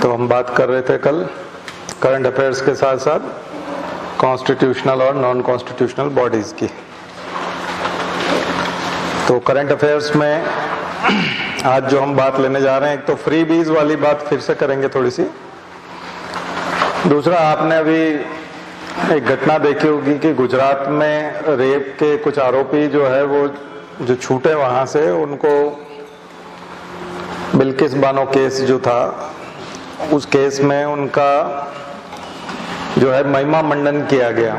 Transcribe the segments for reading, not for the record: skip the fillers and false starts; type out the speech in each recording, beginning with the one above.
तो हम बात कर रहे थे कल करंट अफेयर्स के साथ साथ कॉन्स्टिट्यूशनल और नॉन कॉन्स्टिट्यूशनल बॉडीज की। तो करंट अफेयर्स में आज जो हम बात लेने जा रहे हैं, एक तो फ्री बीज वाली बात फिर से करेंगे थोड़ी सी। दूसरा, आपने अभी एक घटना देखी होगी कि गुजरात में रेप के कुछ आरोपी जो है वो जो छूटे वहां से, उनको बिल्किस बानो केस जो था, उस केस में उनका जो है महिमा मंडन किया गया।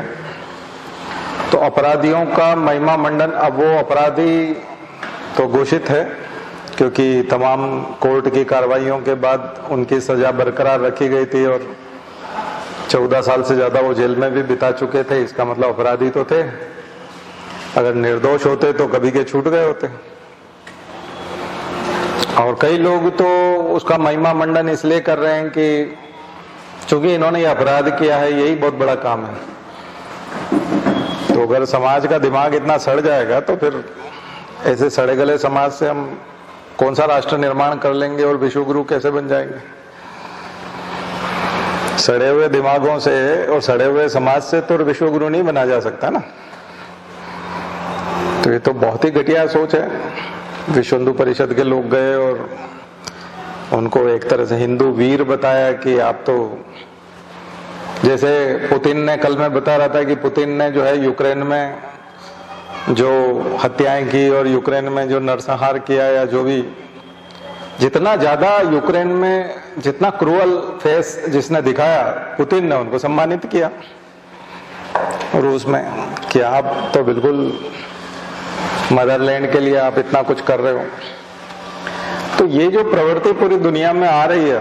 तो अपराधियों का महिमा मंडन, अब वो अपराधी तो घोषित है क्योंकि तमाम कोर्ट की कार्रवाइयों के बाद उनकी सजा बरकरार रखी गई थी और 14 साल से ज्यादा वो जेल में भी बिता चुके थे। इसका मतलब अपराधी तो थे, अगर निर्दोष होते तो कभी के छूट गए होते। और कई लोग तो उसका महिमा मंडन इसलिए कर रहे हैं कि चूंकि इन्होंने ये अपराध किया है, यही बहुत बड़ा काम है। तो अगर समाज का दिमाग इतना सड़ जाएगा तो फिर ऐसे सड़े गले समाज से हम कौन सा राष्ट्र निर्माण कर लेंगे और विश्वगुरु कैसे बन जाएंगे? सड़े हुए दिमागों से और सड़े हुए समाज से तो विश्वगुरु नहीं बना जा सकता ना। तो ये तो बहुत ही घटिया सोच है। विश्व हिंदू परिषद के लोग गए और उनको एक तरह से हिंदू वीर बताया कि आप तो, जैसे पुतिन ने, कल मैं बता रहा था कि पुतिन ने जो है यूक्रेन में जो हत्याएं की और यूक्रेन में जो नरसंहार किया, या जो भी, जितना ज्यादा यूक्रेन में जितना क्रूअल फेस जिसने दिखाया, पुतिन ने उनको सम्मानित किया रूस में कि आप तो बिल्कुल मदरलैंड के लिए आप इतना कुछ कर रहे हो। तो ये जो प्रवृत्ति पूरी दुनिया में आ रही है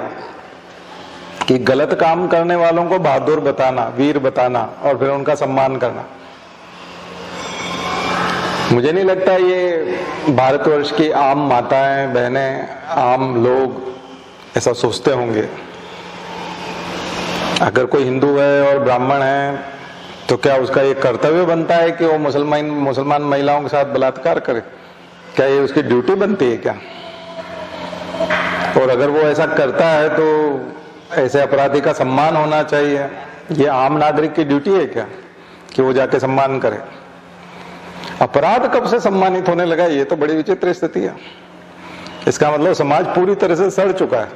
कि गलत काम करने वालों को बहादुर बताना, वीर बताना और फिर उनका सम्मान करना, मुझे नहीं लगता ये भारतवर्ष की आम माताएं, बहनें, आम लोग ऐसा सोचते होंगे। अगर कोई हिंदू है और ब्राह्मण है तो क्या उसका ये कर्तव्य बनता है कि वो मुसलमान महिलाओं के साथ बलात्कार करे? क्या ये उसकी ड्यूटी बनती है क्या? और अगर वो ऐसा करता है तो ऐसे अपराधी का सम्मान होना चाहिए। ये आम नागरिक की ड्यूटी है क्या कि वो जाके सम्मान करे? अपराध कब से सम्मानित होने लगा, ये तो बड़ी विचित्र स्थिति है। इसका मतलब समाज पूरी तरह से सड़ चुका है,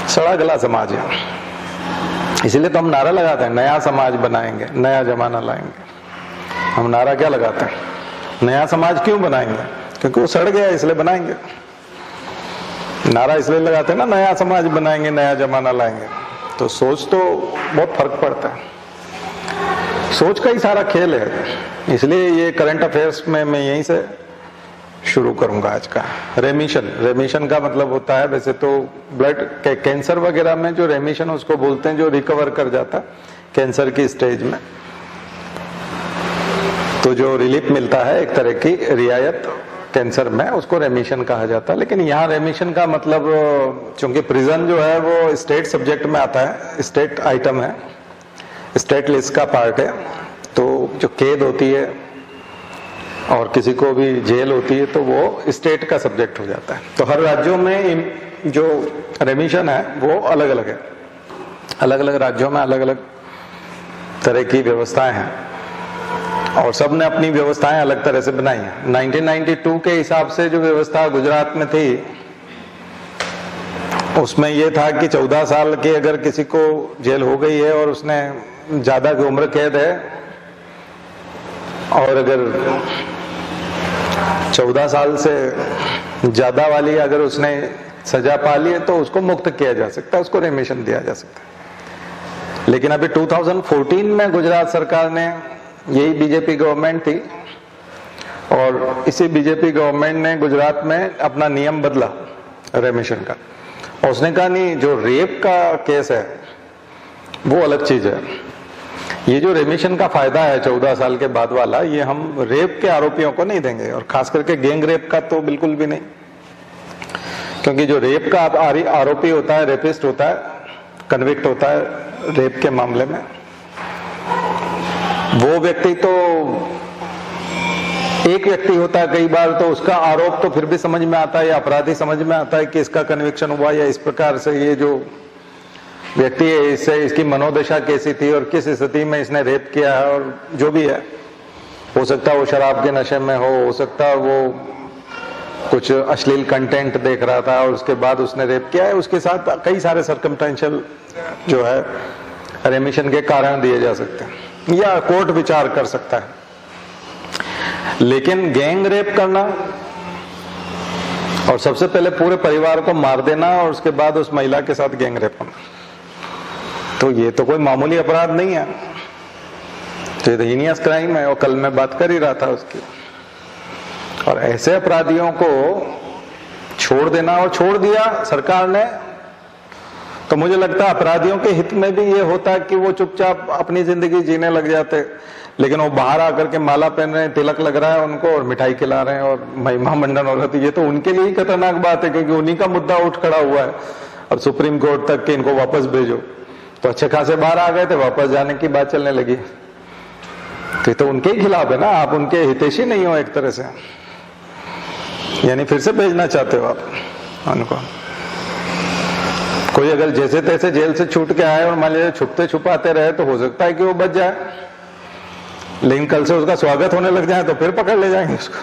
सड़ा गला समाज है। इसीलिए तो हम नारा लगाते हैं, नया समाज बनाएंगे, नया जमाना लाएंगे। हम नारा क्या लगाते हैं? नया समाज क्यों बनाएंगे? क्योंकि वो सड़ गया इसलिए बनाएंगे। नारा इसलिए लगाते हैं ना, नया समाज बनाएंगे, नया जमाना लाएंगे। तो सोच तो बहुत फर्क पड़ता है, सोच का ही सारा खेल है। इसलिए ये करंट अफेयर्स में मैं यहीं से शुरू करूंगा आज का। रेमिशन का मतलब होता है, वैसे तो ब्लड कैंसर वगैरह में जो रेमिशन उसको बोलते हैं, जो रिकवर कर जाता कैंसर की स्टेज में, तो जो रिलीफ मिलता है, एक तरह की रियायत कैंसर में, उसको रेमिशन कहा जाता है। लेकिन यहाँ रेमिशन का मतलब, चूंकि प्रिजन जो है वो स्टेट सब्जेक्ट में आता है, स्टेट आइटम है, स्टेट लिस्ट का पार्ट है। तो जो कैद होती है और किसी को भी जेल होती है तो वो स्टेट का सब्जेक्ट हो जाता है। तो हर राज्यों में जो रेमिशन है वो अलग अलग है, अलग अलग राज्यों में अलग अलग तरह की व्यवस्थाएं हैं और सब ने अपनी व्यवस्थाएं अलग तरह से बनाई हैं। 1992 के हिसाब से जो व्यवस्था गुजरात में थी, उसमें यह था कि 14 साल की अगर किसी को जेल हो गई है और उसने ज्यादा की उम्र कैद है, और अगर 14 साल से ज्यादा वाली अगर उसने सजा पा ली है तो उसको मुक्त किया जा सकता है, उसको रेमिशन दिया जा सकता है। लेकिन अभी 2014 में गुजरात सरकार ने, यही बीजेपी गवर्नमेंट थी, और इसी बीजेपी गवर्नमेंट ने गुजरात में अपना नियम बदला रेमिशन का। और उसने कहा नहीं, जो रेप का केस है वो अलग चीज है। ये जो रेमिशन का फायदा है 14 साल के बाद वाला, ये हम रेप के आरोपियों को नहीं देंगे, और खास करके गैंग रेप का तो बिल्कुल भी नहीं। क्योंकि जो रेप का आरोपी होता है, रेपिस्ट होता है, कन्विक्ट होता है रेप के मामले में, वो व्यक्ति तो एक व्यक्ति होता है, कई बार तो उसका आरोप तो फिर भी समझ में आता है या अपराधी समझ में आता है कि इसका कन्विक्शन हुआ या इस प्रकार से ये जो व्यक्ति है इससे इसकी मनोदशा कैसी थी और किस स्थिति में इसने रेप किया है और जो भी है, हो सकता है वो शराब के नशे में हो सकता है वो कुछ अश्लील कंटेंट देख रहा था और उसके बाद उसने रेप किया है। उसके साथ कई सारे सर्कमस्टेंशियल जो है रेमिशन के कारण दिए जा सकते हैं या कोर्ट विचार कर सकता है। लेकिन गैंग रेप करना और सबसे पहले पूरे परिवार को मार देना और उसके बाद उस महिला के साथ गैंग रेप करना, तो ये तो कोई मामूली अपराध नहीं है, तो ये तो हीनियस क्राइम है। और कल मैं बात कर ही रहा था उसकी। और ऐसे अपराधियों को छोड़ देना, और छोड़ दिया सरकार ने, तो मुझे लगता है अपराधियों के हित में भी ये होता कि वो चुपचाप अपनी जिंदगी जीने लग जाते। लेकिन वो बाहर आकर के माला पहन रहे हैं, तिलक लग रहा है उनको और मिठाई खिला रहे हैं और महिमा मंडन हो रहा है, ये तो उनके लिए ही खतरनाक बात है, क्योंकि उन्हीं का मुद्दा उठ खड़ा हुआ है और सुप्रीम कोर्ट तक कि इनको वापस भेजो। तो अच्छे खासे बाहर आ गए थे, वापस जाने की बात चलने लगी, तो ये तो उनके ही खिलाफ है ना, आप उनके हितैषी नहीं हो एक तरह से, यानी फिर से भेजना चाहते हो आप उनको। कोई अगर जैसे तैसे जेल से छूट के आए और मान लीजिए छुपते छुपाते रहे तो हो सकता है कि वो बच जाए, लेकिन कल से उसका स्वागत होने लग जाए तो फिर पकड़ ले जाएंगे उसको,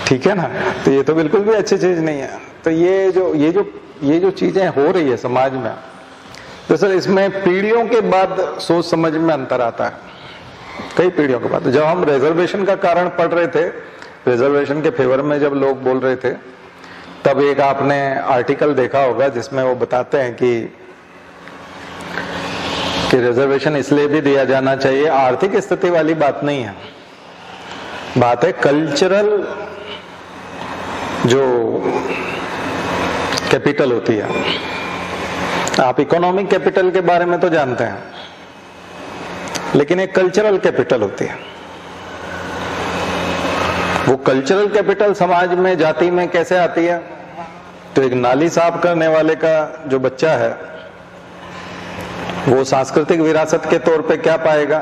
ठीक है ना। तो ये तो बिल्कुल भी अच्छी चीज नहीं है। तो ये जो चीजें हो रही है समाज में, तो सर इसमें पीढ़ियों के बाद सोच समझ में अंतर आता है, कई पीढ़ियों के बाद। जब हम रिजर्वेशन का कारण पढ़ रहे थे, रिजर्वेशन के फेवर में जब लोग बोल रहे थे, तब एक आपने आर्टिकल देखा होगा जिसमें वो बताते हैं कि रिजर्वेशन इसलिए भी दिया जाना चाहिए, आर्थिक स्थिति वाली बात नहीं है, बात है कल्चरल जो कैपिटल होती है। आप इकोनॉमिक कैपिटल के बारे में तो जानते हैं, लेकिन एक कल्चरल कैपिटल होती है। वो कल्चरल कैपिटल समाज में, जाति में कैसे आती है? तो एक नाली साफ करने वाले का जो बच्चा है वो सांस्कृतिक विरासत के तौर पे क्या पाएगा?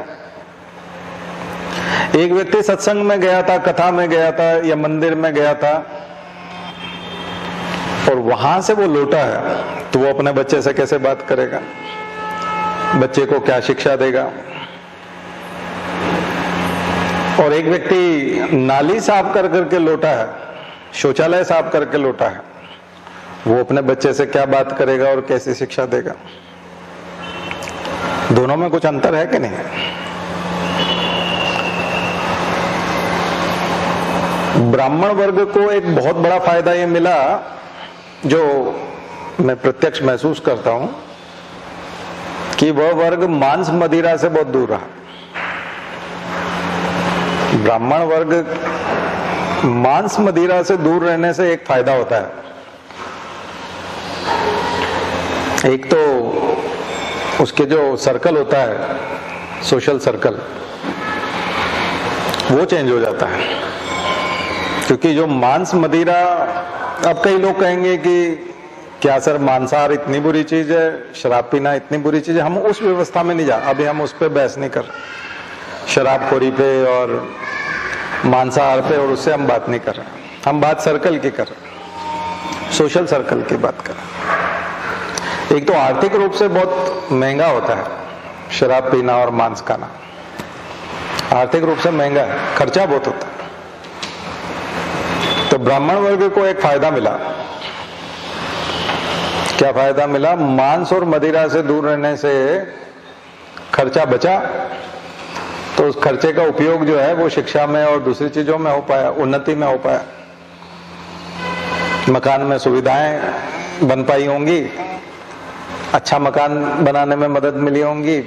एक व्यक्ति सत्संग में गया था, कथा में गया था या मंदिर में गया था और वहां से वो लौटा है, तो वो अपने बच्चे से कैसे बात करेगा? बच्चे को क्या शिक्षा देगा? और एक व्यक्ति नाली साफ कर करके लौटा है, शौचालय साफ करके लौटा है, वो अपने बच्चे से क्या बात करेगा और कैसी शिक्षा देगा? दोनों में कुछ अंतर है कि नहीं? ब्राह्मण वर्ग को एक बहुत बड़ा फायदा ये मिला, जो मैं प्रत्यक्ष महसूस करता हूं, कि वह वर्ग मांस मदिरा से बहुत दूर रहा। ब्राह्मण वर्ग मांस मदिरा से दूर रहने से एक फायदा होता है, एक तो उसके जो सर्कल होता है, सोशल सर्कल, वो चेंज हो जाता है। क्योंकि जो मांस मदिरा, अब कई लोग कहेंगे कि क्या सर मांसाहार इतनी बुरी चीज है, शराब पीना इतनी बुरी चीज है? हम उस व्यवस्था में नहीं जा, अभी हम उस पर बहस नहीं कर, शराबखोरी पे और मांसाहार पे और उससे हम बात नहीं कर रहे, हम बात सर्कल की कर रहे, सोशल सर्कल की बात कर रहे। एक तो आर्थिक रूप से बहुत महंगा होता है शराब पीना और मांस खाना, आर्थिक रूप से महंगा है, खर्चा बहुत होता है। तो ब्राह्मण वर्ग को एक फायदा मिला, क्या फायदा मिला? मांस और मदिरा से दूर रहने से खर्चा बचा, तो उस खर्चे का उपयोग जो है वो शिक्षा में और दूसरी चीजों में हो पाया, उन्नति में हो पाया, मकान में सुविधाएं बन पाई होंगी, अच्छा मकान बनाने में मदद मिली होंगी,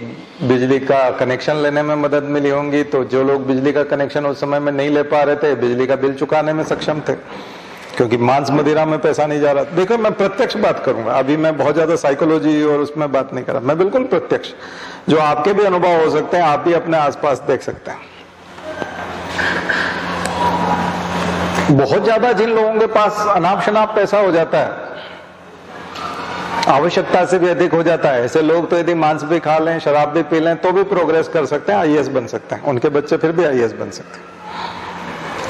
बिजली का कनेक्शन लेने में मदद मिली होंगी। तो जो लोग बिजली का कनेक्शन उस समय में नहीं ले पा रहे थे, बिजली का बिल चुकाने में सक्षम थे, क्योंकि मांस मदिरा में पैसा नहीं जा रहा। देखो मैं प्रत्यक्ष बात करूंगा, अभी मैं बहुत ज्यादा साइकोलॉजी और उसमें बात नहीं कर रहा, मैं बिल्कुल प्रत्यक्ष, जो आपके भी अनुभव हो सकते हैं, आप भी अपने आसपास देख सकते हैं। बहुत ज्यादा जिन लोगों के पास अनाप शनाप पैसा हो जाता है, आवश्यकता से भी अधिक हो जाता है, ऐसे लोग तो यदि मांस भी खा लें, शराब भी पी लें, तो भी प्रोग्रेस कर सकते हैं, आईएएस बन सकते हैं, उनके बच्चे फिर भी आईएएस बन सकते हैं।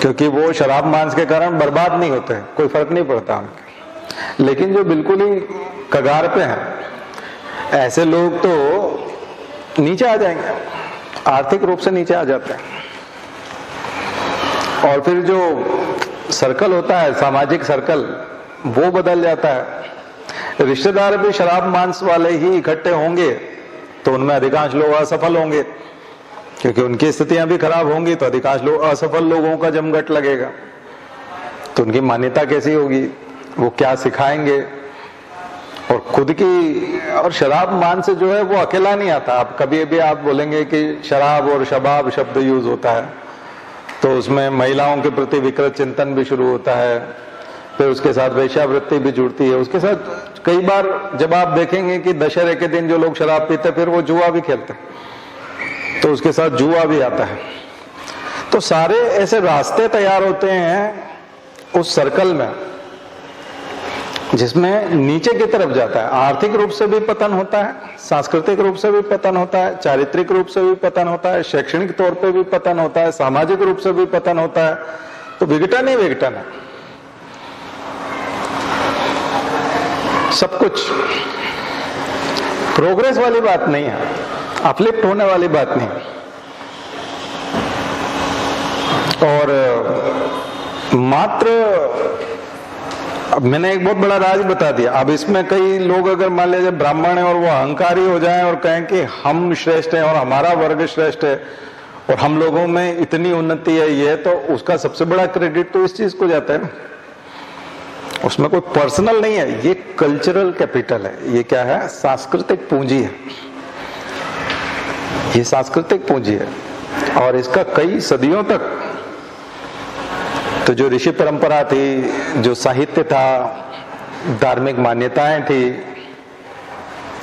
क्योंकि वो शराब मांस के कारण बर्बाद नहीं होते, कोई फर्क नहीं पड़ता उनके। लेकिन जो बिल्कुल ही कगार पे हैं, ऐसे लोग तो नीचे आ जाएंगे, आर्थिक रूप से नीचे आ जाते हैं। और फिर जो सर्कल होता है, सामाजिक सर्कल, वो बदल जाता है। रिश्तेदार भी शराब मांस वाले ही इकट्ठे होंगे तो उनमें अधिकांश लोग असफल होंगे, क्योंकि उनकी स्थितियां भी खराब होंगी तो अधिकांश लोग असफल लोगों का जमघट लगेगा। तो उनकी मान्यता कैसी होगी, वो क्या सिखाएंगे, और खुद की। और शराब मान से जो है वो अकेला नहीं आता। आप कभी भी आप बोलेंगे कि शराब और शबाब शब्द यूज होता है तो उसमें महिलाओं के प्रति विकृत चिंतन भी शुरू होता है, फिर उसके साथ वेश्यावृत्ति भी जुड़ती है। उसके साथ कई बार जब आप देखेंगे कि दशहरे के दिन जो लोग शराब पीते फिर वो जुआ भी खेलते, तो उसके साथ जुआ भी आता है। तो सारे ऐसे रास्ते तैयार होते हैं उस सर्कल में जिसमें नीचे की तरफ जाता है। आर्थिक रूप से भी पतन होता है, सांस्कृतिक रूप से भी पतन होता है, चारित्रिक रूप से भी पतन होता है, शैक्षणिक तौर पे भी पतन होता है, सामाजिक रूप से भी पतन होता है। तो विघटन ही विघटन है सब कुछ। प्रोग्रेस वाली बात नहीं है, अपलिफ्ट होने वाली बात नहीं। और मात्र अब मैंने एक बहुत बड़ा राज बता दिया। अब इसमें कई लोग अगर मान लीजिए ब्राह्मण है और वो अहंकारी हो जाएं और कहें कि हम श्रेष्ठ हैं और हमारा वर्ग श्रेष्ठ है और हम लोगों में इतनी उन्नति है, ये तो उसका सबसे बड़ा क्रेडिट तो इस चीज को जाता है ना। उसमें कोई पर्सनल नहीं है, ये कल्चरल कैपिटल है। ये क्या है? सांस्कृतिक पूंजी है। ये सांस्कृतिक पूंजी है और इसका कई सदियों तक तो जो ऋषि परंपरा थी, जो साहित्य था, धार्मिक मान्यताएं थी,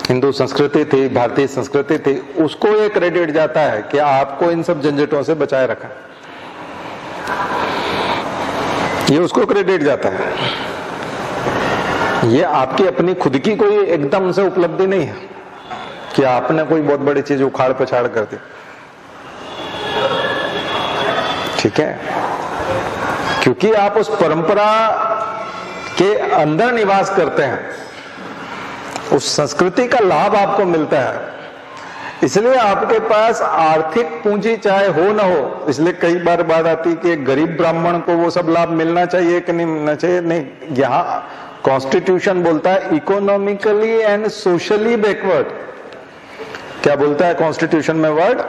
हिंदू संस्कृति थी, भारतीय संस्कृति थी, उसको ये क्रेडिट जाता है कि आपको इन सब झंझटों से बचाए रखा। ये उसको क्रेडिट जाता है। ये आपकी अपनी खुद की कोई एकदम से उपलब्धि नहीं है कि आपने कोई बहुत बड़ी चीज उखाड़ पछाड़ कर दी। ठीक है, क्योंकि आप उस परंपरा के अंदर निवास करते हैं, उस संस्कृति का लाभ आपको मिलता है, इसलिए आपके पास आर्थिक पूंजी चाहे हो ना हो। इसलिए कई बार बात आती कि गरीब ब्राह्मण को वो सब लाभ मिलना चाहिए कि नहीं मिलना चाहिए। नहीं, यहाँ कॉन्स्टिट्यूशन बोलता है इकोनॉमिकली एंड सोशली बैकवर्ड। क्या बोलता है कॉन्स्टिट्यूशन में वर्ड?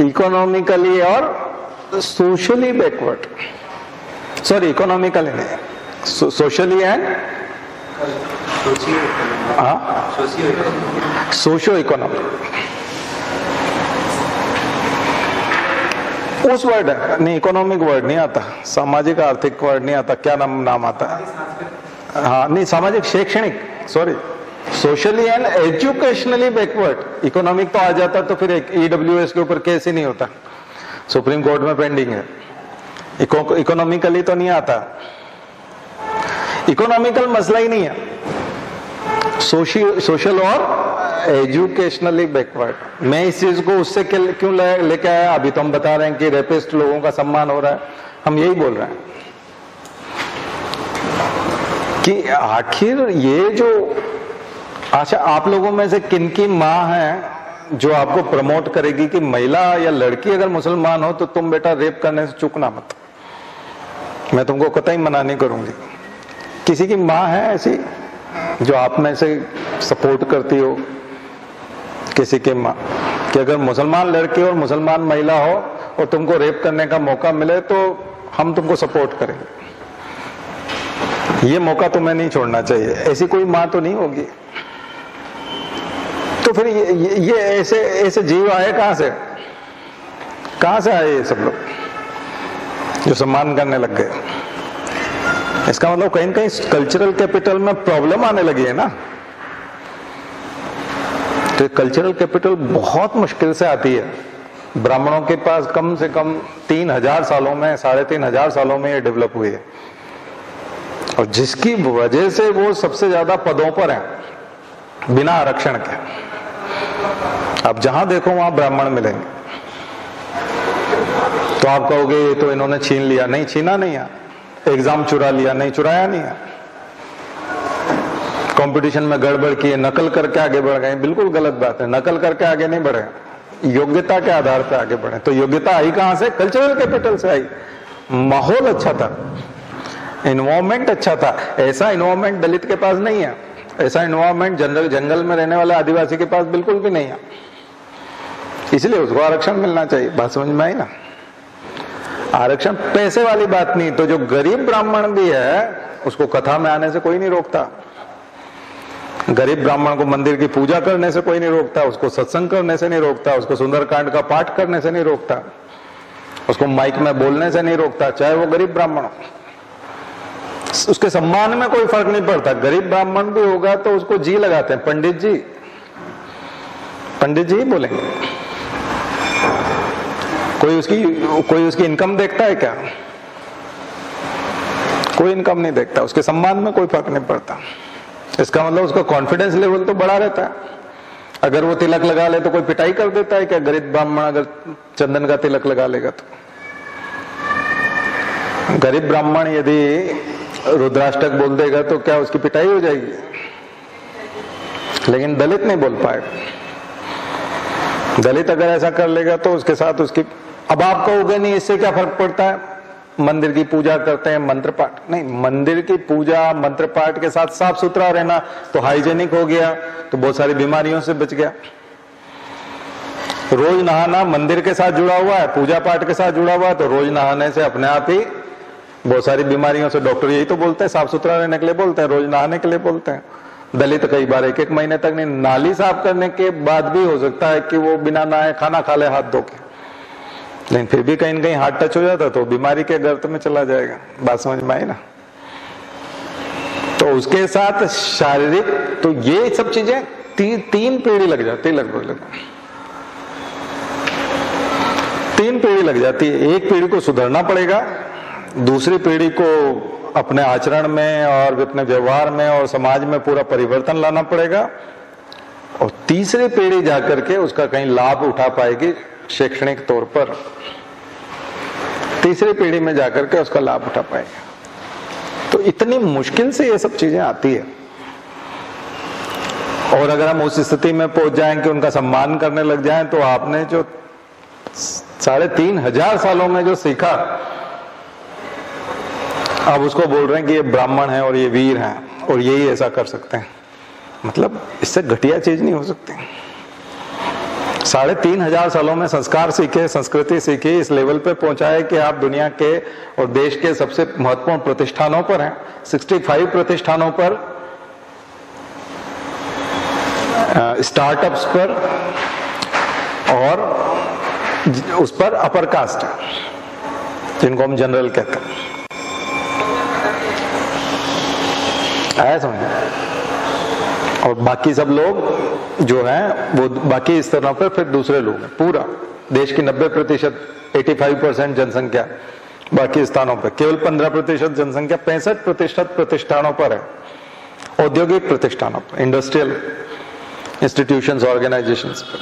इकोनॉमिकली और सोशली बैकवर्ड। सॉरी, इकोनॉमिकली नहीं, सोशली एंड सोशियो इकोनॉमिक। उस वर्ड है नहीं, इकोनॉमिक वर्ड नहीं आता, सामाजिक आर्थिक वर्ड नहीं आता। क्या नाम आता है? हाँ नहीं, सामाजिक शैक्षणिक, sorry, socially and educationally backward. Economic तो आ जाता तो फिर एक EWS के ऊपर केस ही नहीं होता, सुप्रीम कोर्ट में पेंडिंग है। इकोनॉमिकली तो नहीं आता, इकोनॉमिकल मसला ही नहीं है, सोशल और एजुकेशनली बैकवर्ड। मैं इस चीज को उससे क्यों लेके आया? अभी तो हम बता रहे हैं कि रेपिस्ट लोगों का सम्मान हो रहा है, हम यही बोल रहे हैं कि आखिर ये जो, अच्छा आप लोगों में से किन की माँ है जो आपको प्रमोट करेगी कि महिला या लड़की अगर मुसलमान हो तो तुम बेटा रेप करने से चूकना मत? मैं तुमको कतई मना नहीं करूंगी। किसी की माँ है ऐसी जो आप में से सपोर्ट करती हो? किसी की माँ कि अगर मुसलमान लड़की और मुसलमान महिला हो और तुमको रेप करने का मौका मिले तो हम तुमको सपोर्ट करेंगे, ये मौका तुम्हें नहीं छोड़ना चाहिए, ऐसी कोई माँ तो नहीं होगी। तो फिर ये ऐसे जीव आए कहां से? कहां से आए ये सब लोग जो सम्मान करने लग गए? इसका मतलब कहीं न कहीं कल्चरल कैपिटल में प्रॉब्लम आने लगी है ना। तो कल्चरल कैपिटल बहुत मुश्किल से आती है। ब्राह्मणों के पास कम से कम 3000 सालों में, 3500 सालों में ये डेवलप हुई है, और जिसकी वजह से वो सबसे ज्यादा पदों पर हैं बिना आरक्षण के। अब जहां देखो वहां ब्राह्मण मिलेंगे। तो तो आप कहोगे ये तो इन्होंने छीन लिया। नहीं, छीना नहीं है। एग्जाम चुरा लिया? नहीं, चुराया नहीं है। कंपटीशन में गड़बड़ की, नकल करके आगे बढ़ गए, बिल्कुल गलत बात है। नकल करके आगे नहीं बढ़े, योग्यता के आधार पर आगे बढ़े। तो योग्यता आई कहां से? कल्चरल कैपिटल से आई। माहौल अच्छा था, इन्वायरमेंट अच्छा था। ऐसा इन्वायरमेंट दलित के पास नहीं है, ऐसा इन्वायरमेंट जंगल में रहने वाले आदिवासी के पास बिल्कुल भी नहीं है। इसलिए उसको आरक्षण मिलना चाहिए। बात समझ में आई ना? आरक्षण पैसे वाली बात नहीं। तो जो गरीब ब्राह्मण भी है उसको कथा में आने से कोई नहीं रोकता। गरीब ब्राह्मण को मंदिर की पूजा करने से कोई नहीं रोकता, उसको सत्संग करने से नहीं रोकता, उसको सुंदरकांड का पाठ करने से नहीं रोकता, उसको माइक में बोलने से नहीं रोकता, चाहे वो गरीब ब्राह्मण हो। उसके सम्मान में कोई फर्क नहीं पड़ता। गरीब ब्राह्मण भी होगा तो उसको जी लगाते हैं, पंडित जी, पंडित जी ही बोलेंगे। कोई उसकी इनकम देखता है क्या? कोई इनकम नहीं देखता। उसके सम्मान में कोई फर्क नहीं पड़ता। इसका मतलब उसका कॉन्फिडेंस लेवल तो बढ़ा रहता है। अगर वो तिलक लगा ले तो कोई पिटाई कर देता है क्या? गरीब ब्राह्मण अगर चंदन का तिलक लगा लेगा तो। गरीब ब्राह्मण यदि रुद्राष्टक बोल देगा तो क्या उसकी पिटाई हो जाएगी? लेकिन दलित नहीं बोल पाएगा। दलित अगर ऐसा कर लेगा तो उसके साथ उसकी, अब आप कहोगे नहीं इससे क्या फर्क पड़ता है, मंदिर की पूजा करते हैं, मंत्र पाठ। नहीं, मंदिर की पूजा मंत्र पाठ के साथ साफ सुथरा रहना तो हाइजेनिक हो गया, तो बहुत सारी बीमारियों से बच गया। रोज नहाना मंदिर के साथ जुड़ा हुआ है, पूजा पाठ के साथ जुड़ा हुआ है, तो रोज नहाने से अपने आप ही बहुत सारी बीमारियों से, डॉक्टर यही तो बोलते हैं, साफ सुथरा रहने के लिए बोलते हैं, रोज नहाने के लिए बोलते हैं। दलित कई बार एक महीने तक नहीं, नाली साफ करने के बाद भी हो सकता है कि वो बिना नहाए खाना खा ले हाथ धो के, लेकिन फिर भी कहीं न कहीं हाथ टच हो जाता तो बीमारी के गर्त में चला जाएगा। बात समझ में आई ना? तो उसके साथ शारीरिक, तो ये सब चीजें तीन पीढ़ी लग जाती है, लगभग 3 पीढ़ी लग जाती है। एक पीढ़ी को सुधरना पड़ेगा, दूसरी पीढ़ी को अपने आचरण में और अपने व्यवहार में और समाज में पूरा परिवर्तन लाना पड़ेगा, और तीसरी पीढ़ी जाकर के उसका कहीं लाभ उठा पाएगी शैक्षणिक तौर पर। तीसरी पीढ़ी में जाकर के उसका लाभ उठा पाएगा। तो इतनी मुश्किल से ये सब चीजें आती है। और अगर हम उस स्थिति में पहुंच जाएं कि उनका सम्मान करने लग जाएं, तो आपने जो 3500 सालों में जो सीखा, अब उसको बोल रहे हैं कि ये ब्राह्मण है और ये वीर हैं और यही ऐसा कर सकते हैं। मतलब इससे घटिया चीज नहीं हो सकती। 3500 सालों में संस्कार सीखे, संस्कृति सीखी, इस लेवल पे पहुंचाए कि आप दुनिया के और देश के सबसे महत्वपूर्ण प्रतिष्ठानों पर हैं, 65 प्रतिष्ठानों पर, स्टार्टअप्स पर, और उस पर अपर कास्ट है जिनको हम जनरल कहते हैं। आया समझ? और बाकी सब लोग जो हैं वो बाकी स्तरों पर फिर दूसरे लोग हैं। पूरा देश की 90%, 85% जनसंख्या बाकी स्थानों पर, केवल 15% जनसंख्या 65% प्रतिष्ठानों पर है, औद्योगिक प्रतिष्ठानों पर, इंडस्ट्रियल इंस्टीट्यूशंस, ऑर्गेनाइजेशंस पर,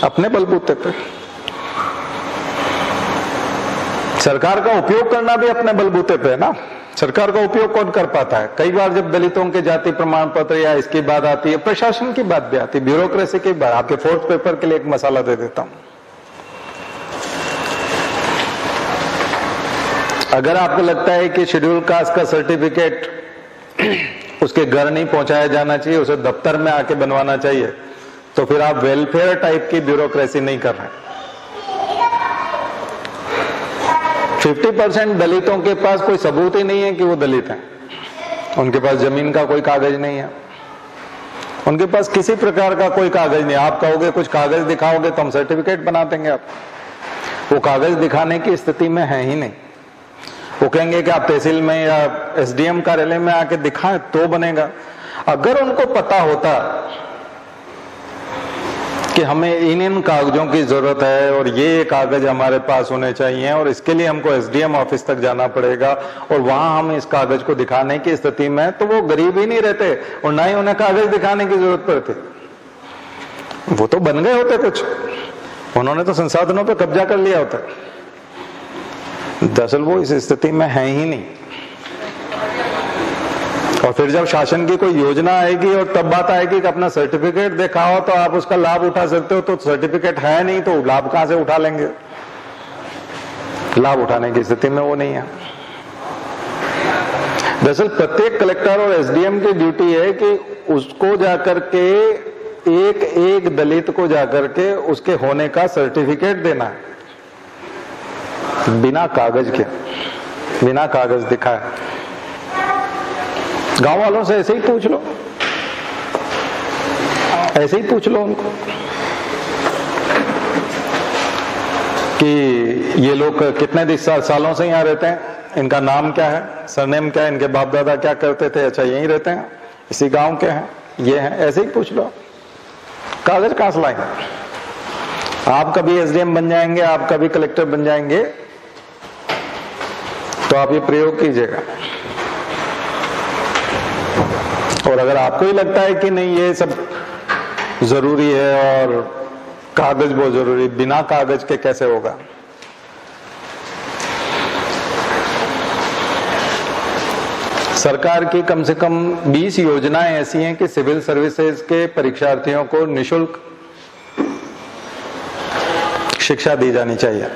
अपने बलबूते पर। सरकार का उपयोग करना भी अपने बलबूते पे है ना। सरकार का उपयोग कौन कर पाता है? कई बार जब दलितों के जाति प्रमाण पत्र या इसकी बात आती है, प्रशासन की बात भी आती है, ब्यूरोक्रेसी की बात। आपके 4th पेपर के लिए एक मसाला दे देता हूं। अगर आपको लगता है कि शेड्यूल कास्ट का सर्टिफिकेट उसके घर नहीं पहुंचाया जाना चाहिए, उसे दफ्तर में आके बनवाना चाहिए, तो फिर आप वेलफेयर टाइप की ब्यूरोक्रेसी नहीं कर रहे। 50% दलितों के पास कोई सबूत ही नहीं है कि वो दलित हैं। उनके पास जमीन का कोई कागज नहीं है, उनके पास किसी प्रकार का कोई कागज नहीं। आप कहोगे कुछ कागज दिखाओगे तो हम सर्टिफिकेट बना देंगे आप। वो कागज दिखाने की स्थिति में है ही नहीं। वो कहेंगे कि आप तहसील में या एसडीएम कार्यालय में आके दिखाएं तो बनेगा। अगर उनको पता होता कि हमें इन कागजों की जरूरत है और ये कागज हमारे पास होने चाहिए और इसके लिए हमको एसडीएम ऑफिस तक जाना पड़ेगा और वहां हम इस कागज को दिखाने की स्थिति में, तो वो गरीब ही नहीं रहते और ना ही उन्हें कागज दिखाने की जरूरत पड़ती। वो तो बन गए होते कुछ, उन्होंने तो संसाधनों पर कब्जा कर लिया होता। दरअसल वो इस स्थिति में है ही नहीं। और फिर जब शासन की कोई योजना आएगी और तब बात आएगी कि अपना सर्टिफिकेट दिखाओ तो आप उसका लाभ उठा सकते हो, तो सर्टिफिकेट है नहीं तो लाभ कहां से उठा लेंगे? लाभ उठाने की स्थिति में वो नहीं है। दरअसल प्रत्येक कलेक्टर और एसडीएम की ड्यूटी है कि उसको जाकर के एक एक दलित को जाकर के उसके होने का सर्टिफिकेट देना है, बिना कागज के, बिना कागज दिखाए। गांव वालों से ऐसे ही पूछ लो, ऐसे ही पूछ लो उनको कि ये लोग कितने सालों से यहाँ रहते हैं, इनका नाम क्या है, सरनेम क्या है, इनके बाप दादा क्या करते थे, अच्छा यहीं रहते हैं, इसी गांव के हैं, ये हैं, ऐसे ही पूछ लो। कागज कहां से लाएंगे? आप कभी एसडीएम बन जाएंगे, आप कभी कलेक्टर बन जाएंगे, तो आप ये प्रयोग कीजिएगा। और अगर आपको ही लगता है कि नहीं ये सब जरूरी है और कागज बहुत जरूरी, बिना कागज के कैसे होगा? सरकार की कम से कम 20 योजनाएं ऐसी हैं कि सिविल सर्विसेज के परीक्षार्थियों को निशुल्क शिक्षा दी जानी चाहिए।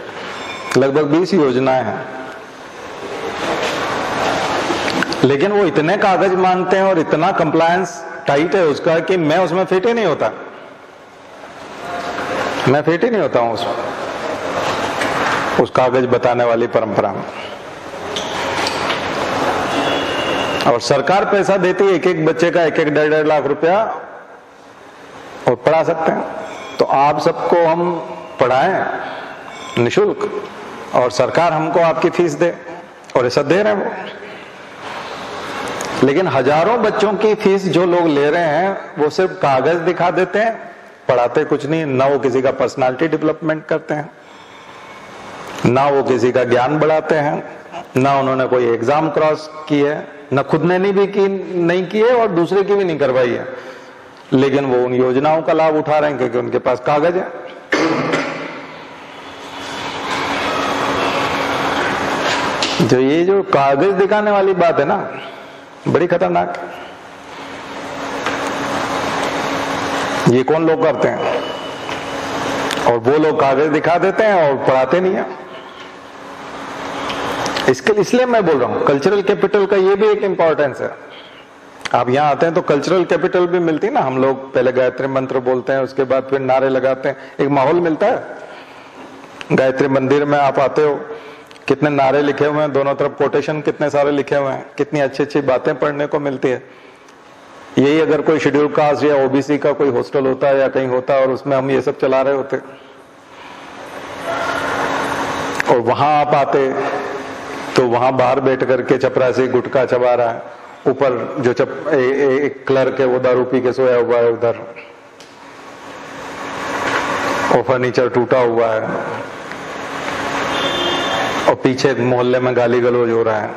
लगभग 20 योजनाएं हैं, लेकिन वो इतने कागज मांगते हैं और इतना कंप्लायंस टाइट है उसका कि मैं उसमें फिट ही नहीं होता, मैं फिट ही नहीं होता हूं उस कागज बताने वाली परंपरा में। और सरकार पैसा देती है, एक एक बच्चे का 1-1 लाख रुपया और पढ़ा सकते हैं। तो आप सबको हम पढ़ाएं निशुल्क और सरकार हमको आपकी फीस दे, और ऐसा दे रहे हैं वो। लेकिन हजारों बच्चों की फीस जो लोग ले रहे हैं वो सिर्फ कागज दिखा देते हैं, पढ़ाते कुछ नहीं। ना वो किसी का पर्सनालिटी डेवलपमेंट करते हैं, ना वो किसी का ज्ञान बढ़ाते हैं, ना उन्होंने कोई एग्जाम क्रॉस की है, ना खुद ने नहीं की है और दूसरे की भी नहीं करवाई है। लेकिन वो उन योजनाओं का लाभ उठा रहे हैं क्योंकि उनके पास कागज है। तो ये जो कागज दिखाने वाली बात है ना, बड़ी खतरनाक है। ये कौन लोग करते हैं? और वो लोग कागज दिखा देते हैं और पढ़ाते नहीं है। इसलिए मैं बोल रहा हूं कल्चरल कैपिटल का ये भी एक इंपॉर्टेंस है। आप यहाँ आते हैं तो कल्चरल कैपिटल भी मिलती है ना। हम लोग पहले गायत्री मंत्र बोलते हैं, उसके बाद फिर नारे लगाते हैं, एक माहौल मिलता है। गायत्री मंदिर में आप आते हो, कितने नारे लिखे हुए हैं, दोनों तरफ कोटेशन कितने सारे लिखे हुए हैं, कितनी अच्छी अच्छी बातें पढ़ने को मिलती है। यही अगर कोई शेड्यूल कास्ट या ओबीसी का कोई हॉस्टल होता है या कहीं होता है और उसमें हम ये सब चला रहे होते, और वहां आप आते तो वहां बाहर बैठ करके चपरासी गुटखा चबा रहा है, ऊपर जो एक क्लर्क है वो दारू पी के सोया हुआ है उधर, और फर्नीचर टूटा हुआ है, और पीछे मोहल्ले में गाली गलौज हो रहा है,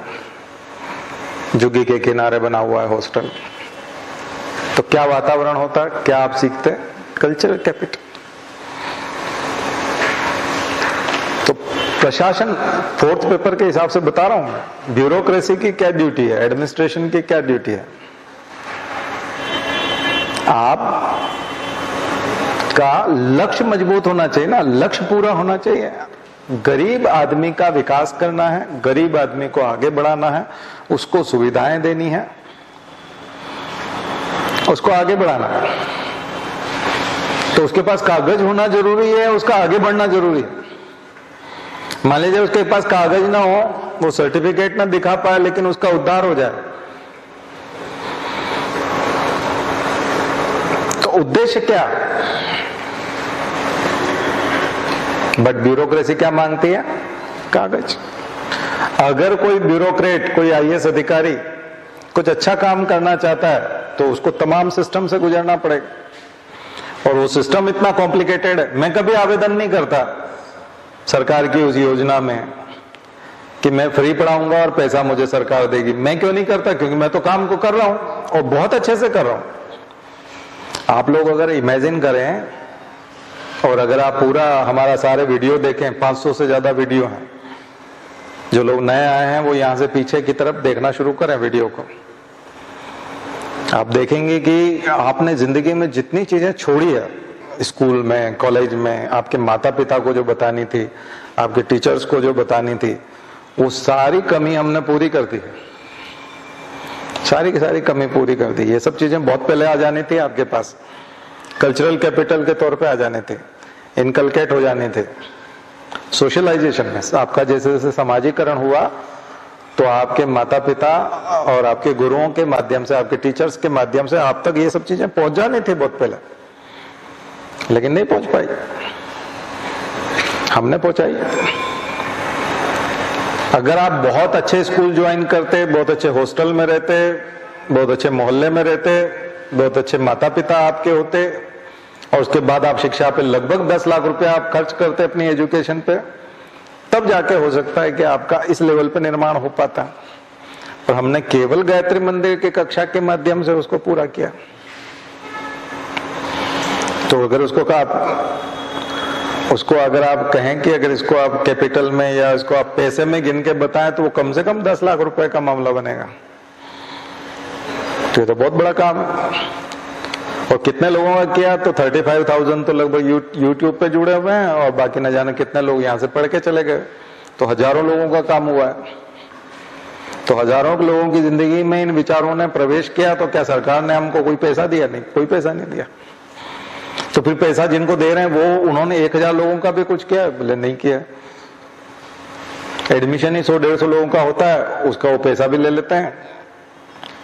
जुगी के किनारे बना हुआ है हॉस्टल। तो क्या वातावरण होता है, क्या आप सीखते हैं? Cultural capital. तो प्रशासन, फोर्थ पेपर के हिसाब से बता रहा हूं मैं, ब्यूरोक्रेसी की क्या ड्यूटी है, एडमिनिस्ट्रेशन की क्या ड्यूटी है। आप का लक्ष्य मजबूत होना चाहिए ना, लक्ष्य पूरा होना चाहिए। गरीब आदमी का विकास करना है, गरीब आदमी को आगे बढ़ाना है, उसको सुविधाएं देनी है, उसको आगे बढ़ाना है। तो उसके पास कागज होना जरूरी है, उसका आगे बढ़ना जरूरी है। मान लीजिए उसके पास कागज ना हो, वो सर्टिफिकेट ना दिखा पाए, लेकिन उसका उद्धार हो जाए, तो उद्देश्य क्या? बट ब्यूरोक्रेसी क्या मांगती है? कागज। अगर कोई ब्यूरोक्रेट, कोई आईएएस अधिकारी कुछ अच्छा काम करना चाहता है तो उसको तमाम सिस्टम से गुजरना पड़ेगा, और वो सिस्टम इतना कॉम्प्लिकेटेड है। मैं कभी आवेदन नहीं करता सरकार की उस योजना में कि मैं फ्री पढ़ाऊंगा और पैसा मुझे सरकार देगी। मैं क्यों नहीं करता? क्योंकि मैं तो काम को कर रहा हूं और बहुत अच्छे से कर रहा हूं। आप लोग अगर इमेजिन करें और अगर आप पूरा हमारा सारे वीडियो देखें, 500 से ज्यादा वीडियो हैं, जो लोग नए आए हैं वो यहां से पीछे की तरफ देखना शुरू करें वीडियो को। आप देखेंगे कि आपने जिंदगी में जितनी चीजें छोड़ी है, स्कूल में, कॉलेज में, आपके माता पिता को जो बतानी थी, आपके टीचर्स को जो बतानी थी, वो सारी कमी हमने पूरी कर दी। सारी की सारी कमी पूरी कर दी। ये सब चीजें बहुत पहले आ जानी थी आपके पास, कल्चरल कैपिटल के तौर पे आ जाने थे, इनकलकेट हो जाने थे। सोशलाइजेशन में आपका जैसे जैसे समाजीकरण हुआ तो आपके माता पिता और आपके गुरुओं के माध्यम से, आपके टीचर्स के माध्यम से आप तक ये सब चीजें पहुंच जानी थी बहुत पहले, लेकिन नहीं पहुंच पाई। हमने पहुंचाई। अगर आप बहुत अच्छे स्कूल ज्वाइन करते, बहुत अच्छे हॉस्टल में रहते, बहुत अच्छे मोहल्ले में रहते, बहुत अच्छे माता पिता आपके होते, और उसके बाद आप शिक्षा पे लगभग 10 लाख रुपए आप खर्च करते अपनी एजुकेशन पे, तब जाके हो सकता है कि आपका इस लेवल पे निर्माण हो पाता। पर हमने केवल गायत्री मंदिर की कक्षा के माध्यम से उसको पूरा किया। तो अगर उसको अगर आप कहें कि अगर इसको आप कैपिटल में या इसको आप पैसे में गिन के बताएं तो वो कम से कम 10 लाख रुपए का मामला बनेगा। तो ये तो बहुत बड़ा काम है। और कितने लोगों का किया? तो 35,000 तो लगभग यूट्यूब पे जुड़े हुए हैं, और बाकी न जाने कितने लोग यहाँ से पढ़ के चले गए। तो हजारों लोगों का काम हुआ है। तो हजारों लोगों की जिंदगी में इन विचारों ने प्रवेश किया। तो क्या सरकार ने हमको कोई पैसा दिया? नहीं, कोई पैसा नहीं दिया। तो फिर पैसा जिनको दे रहे हैं वो उन्होंने 1000 लोगों का भी कुछ किया? बोले नहीं किया। एडमिशन ही 100-150 लोगों का होता है, उसका वो पैसा भी ले लेते हैं।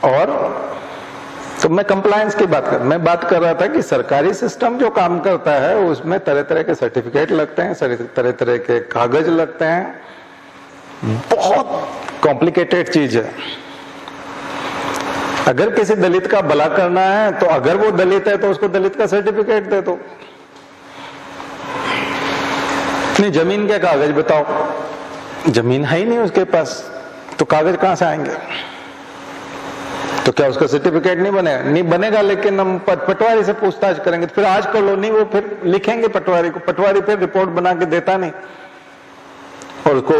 और तो मैं कंप्लायंस की मैं बात कर रहा था कि सरकारी सिस्टम जो काम करता है उसमें तरह तरह के सर्टिफिकेट लगते हैं, तरह तरह के कागज लगते हैं, बहुत कॉम्प्लिकेटेड चीज है। अगर किसी दलित का भला करना है तो अगर वो दलित है तो उसको दलित का सर्टिफिकेट दे दो। नहीं, जमीन के कागज बताओ, जमीन है ही नहीं उसके पास, तो कागज कहां से आएंगे? तो क्या उसका सर्टिफिकेट नहीं बनेगा? नहीं बनेगा, लेकिन हम पटवारी से पूछताछ करेंगे। तो फिर आज कर लो, नहीं वो फिर लिखेंगे पटवारी को, पटवारी फिर रिपोर्ट बना के देता नहीं, और उसको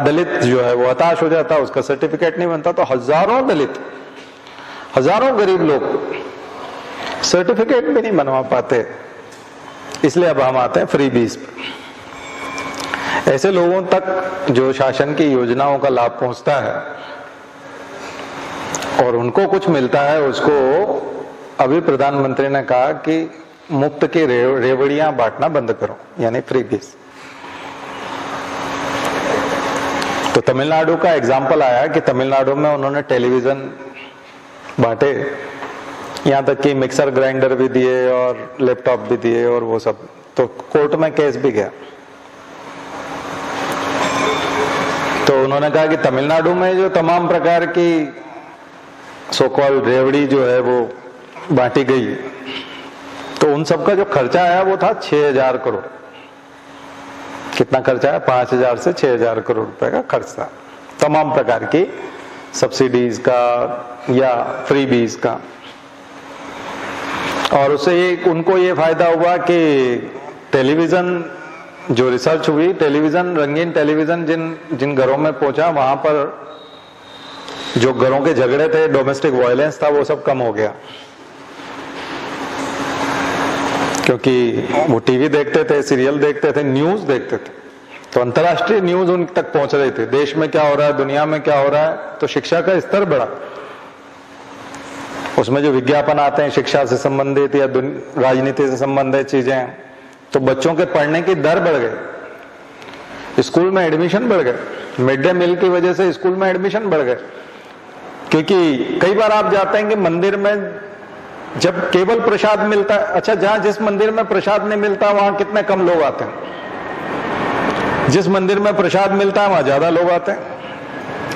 दलित जो है वो हताश हो जाता, उसका सर्टिफिकेट नहीं बनता। तो हजारों दलित, हजारों गरीब लोग सर्टिफिकेट भी नहीं बनवा पाते। इसलिए अब हम आते हैं फ्रीबीज पे। ऐसे लोगों तक जो शासन की योजनाओं का लाभ पहुंचता है और उनको कुछ मिलता है, उसको अभी प्रधानमंत्री ने कहा कि मुफ्त की रेवड़ियां बांटना बंद करो, यानी फ्रीबीज। तो तमिलनाडु का एग्जाम्पल आया कि तमिलनाडु में उन्होंने टेलीविजन बांटे, यहां तक कि मिक्सर ग्राइंडर भी दिए और लैपटॉप भी दिए और वो सब। तो कोर्ट में केस भी गया। तो उन्होंने कहा कि तमिलनाडु में जो तमाम प्रकार की सो कॉल्ड रेवड़ी जो है वो बांटी गई, तो उन सब का जो खर्चा आया वो था 6000 करोड़। कितना खर्चा है? 5000 से 6000 करोड़ रुपए का खर्च था, तमाम प्रकार की सब्सिडीज का या फ्रीबीज का। और उससे उनको ये फायदा हुआ कि टेलीविजन जो रिसर्च हुई, टेलीविजन, रंगीन टेलीविजन जिन घरों में पहुंचा, वहां पर जो घरों के झगड़े थे, डोमेस्टिक वायलेंस था, वो सब कम हो गया। क्योंकि वो टीवी देखते थे, सीरियल देखते थे, न्यूज देखते थे, तो अंतर्राष्ट्रीय न्यूज उन तक पहुंच रही थी। देश में क्या हो रहा है, दुनिया में क्या हो रहा है। तो शिक्षा का स्तर बढ़ा। उसमें जो विज्ञापन आते हैं शिक्षा से संबंधित या राजनीति से संबंधित चीजें, तो बच्चों के पढ़ने की दर बढ़ गई, स्कूल में एडमिशन बढ़ गए। मिड डे मील की वजह से स्कूल में एडमिशन बढ़ गए। क्योंकि कई बार आप जाते हैं कि मंदिर में जब केवल प्रसाद मिलता है, अच्छा, जहां जिस मंदिर में प्रसाद नहीं मिलता वहां कितने कम लोग आते हैं, जिस मंदिर में प्रसाद मिलता है वहां ज्यादा लोग आते हैं,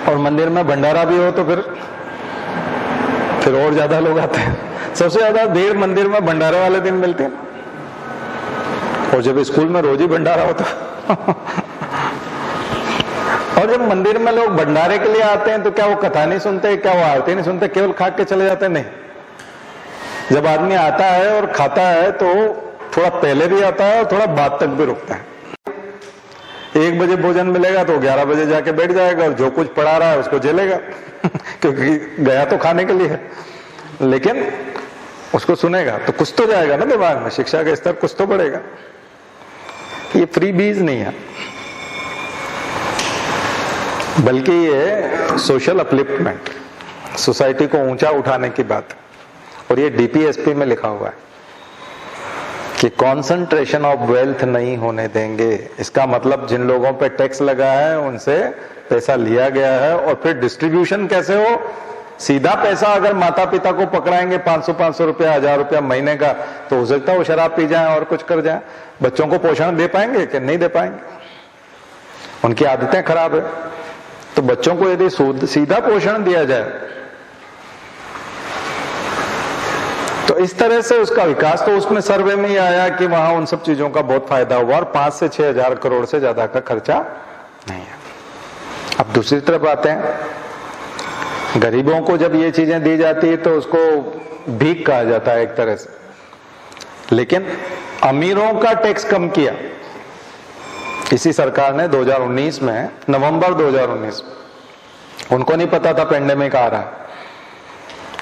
और मंदिर में भंडारा भी हो तो फिर और ज्यादा लोग आते हैं। सबसे ज्यादा भीड़ मंदिर में भंडारे वाले दिन मिलती है, और जब स्कूल में रोज ही भंडारा होता और जब मंदिर में लोग भंडारे के लिए आते हैं तो क्या वो कथा नहीं सुनते, क्या वो आरती नहीं सुनते, केवल खा के चले जाते? नहीं, जब आदमी आता है और खाता है तो थोड़ा पहले भी आता है और थोड़ा बाद तक भी रुकता है। 1 बजे भोजन मिलेगा तो 11 बजे जाके बैठ जाएगा और जो कुछ पढ़ा रहा है उसको झेलेगा क्योंकि गया तो खाने के लिए है, लेकिन उसको सुनेगा तो कुछ तो जाएगा ना दिमाग में, शिक्षा का स्तर कुछ तो बढ़ेगा। ये फ्री बीज नहीं है, बल्कि ये सोशल अपलिफ्टमेंट, सोसाइटी को ऊंचा उठाने की बात। और ये डीपीएसपी में लिखा हुआ है कि कंसंट्रेशन ऑफ वेल्थ नहीं होने देंगे। इसका मतलब जिन लोगों पे टैक्स लगा है उनसे पैसा लिया गया है, और फिर डिस्ट्रीब्यूशन कैसे हो? सीधा पैसा अगर माता पिता को पकड़ाएंगे 500 रुपया, 1000 रुपया महीने का, तो हो सकता है वो शराब पी जाए और कुछ कर जाए। बच्चों को पोषण दे पाएंगे कि नहीं दे पाएंगे? उनकी आदतें खराब है। तो बच्चों को यदि सीधा पोषण दिया जाए तो इस तरह से उसका विकास, तो उसमें सर्वे में ही आया कि वहां उन सब चीजों का बहुत फायदा हुआ और 5 से 6 हजार करोड़ से ज्यादा का खर्चा नहीं है। अब दूसरी तरफ आते हैं, गरीबों को जब ये चीजें दी जाती है तो उसको भीख कहा जाता है एक तरह से, लेकिन अमीरों का टैक्स कम किया इसी सरकार ने 2019 में, नवंबर 2019। उनको नहीं पता था पेंडेमिक आ रहा है,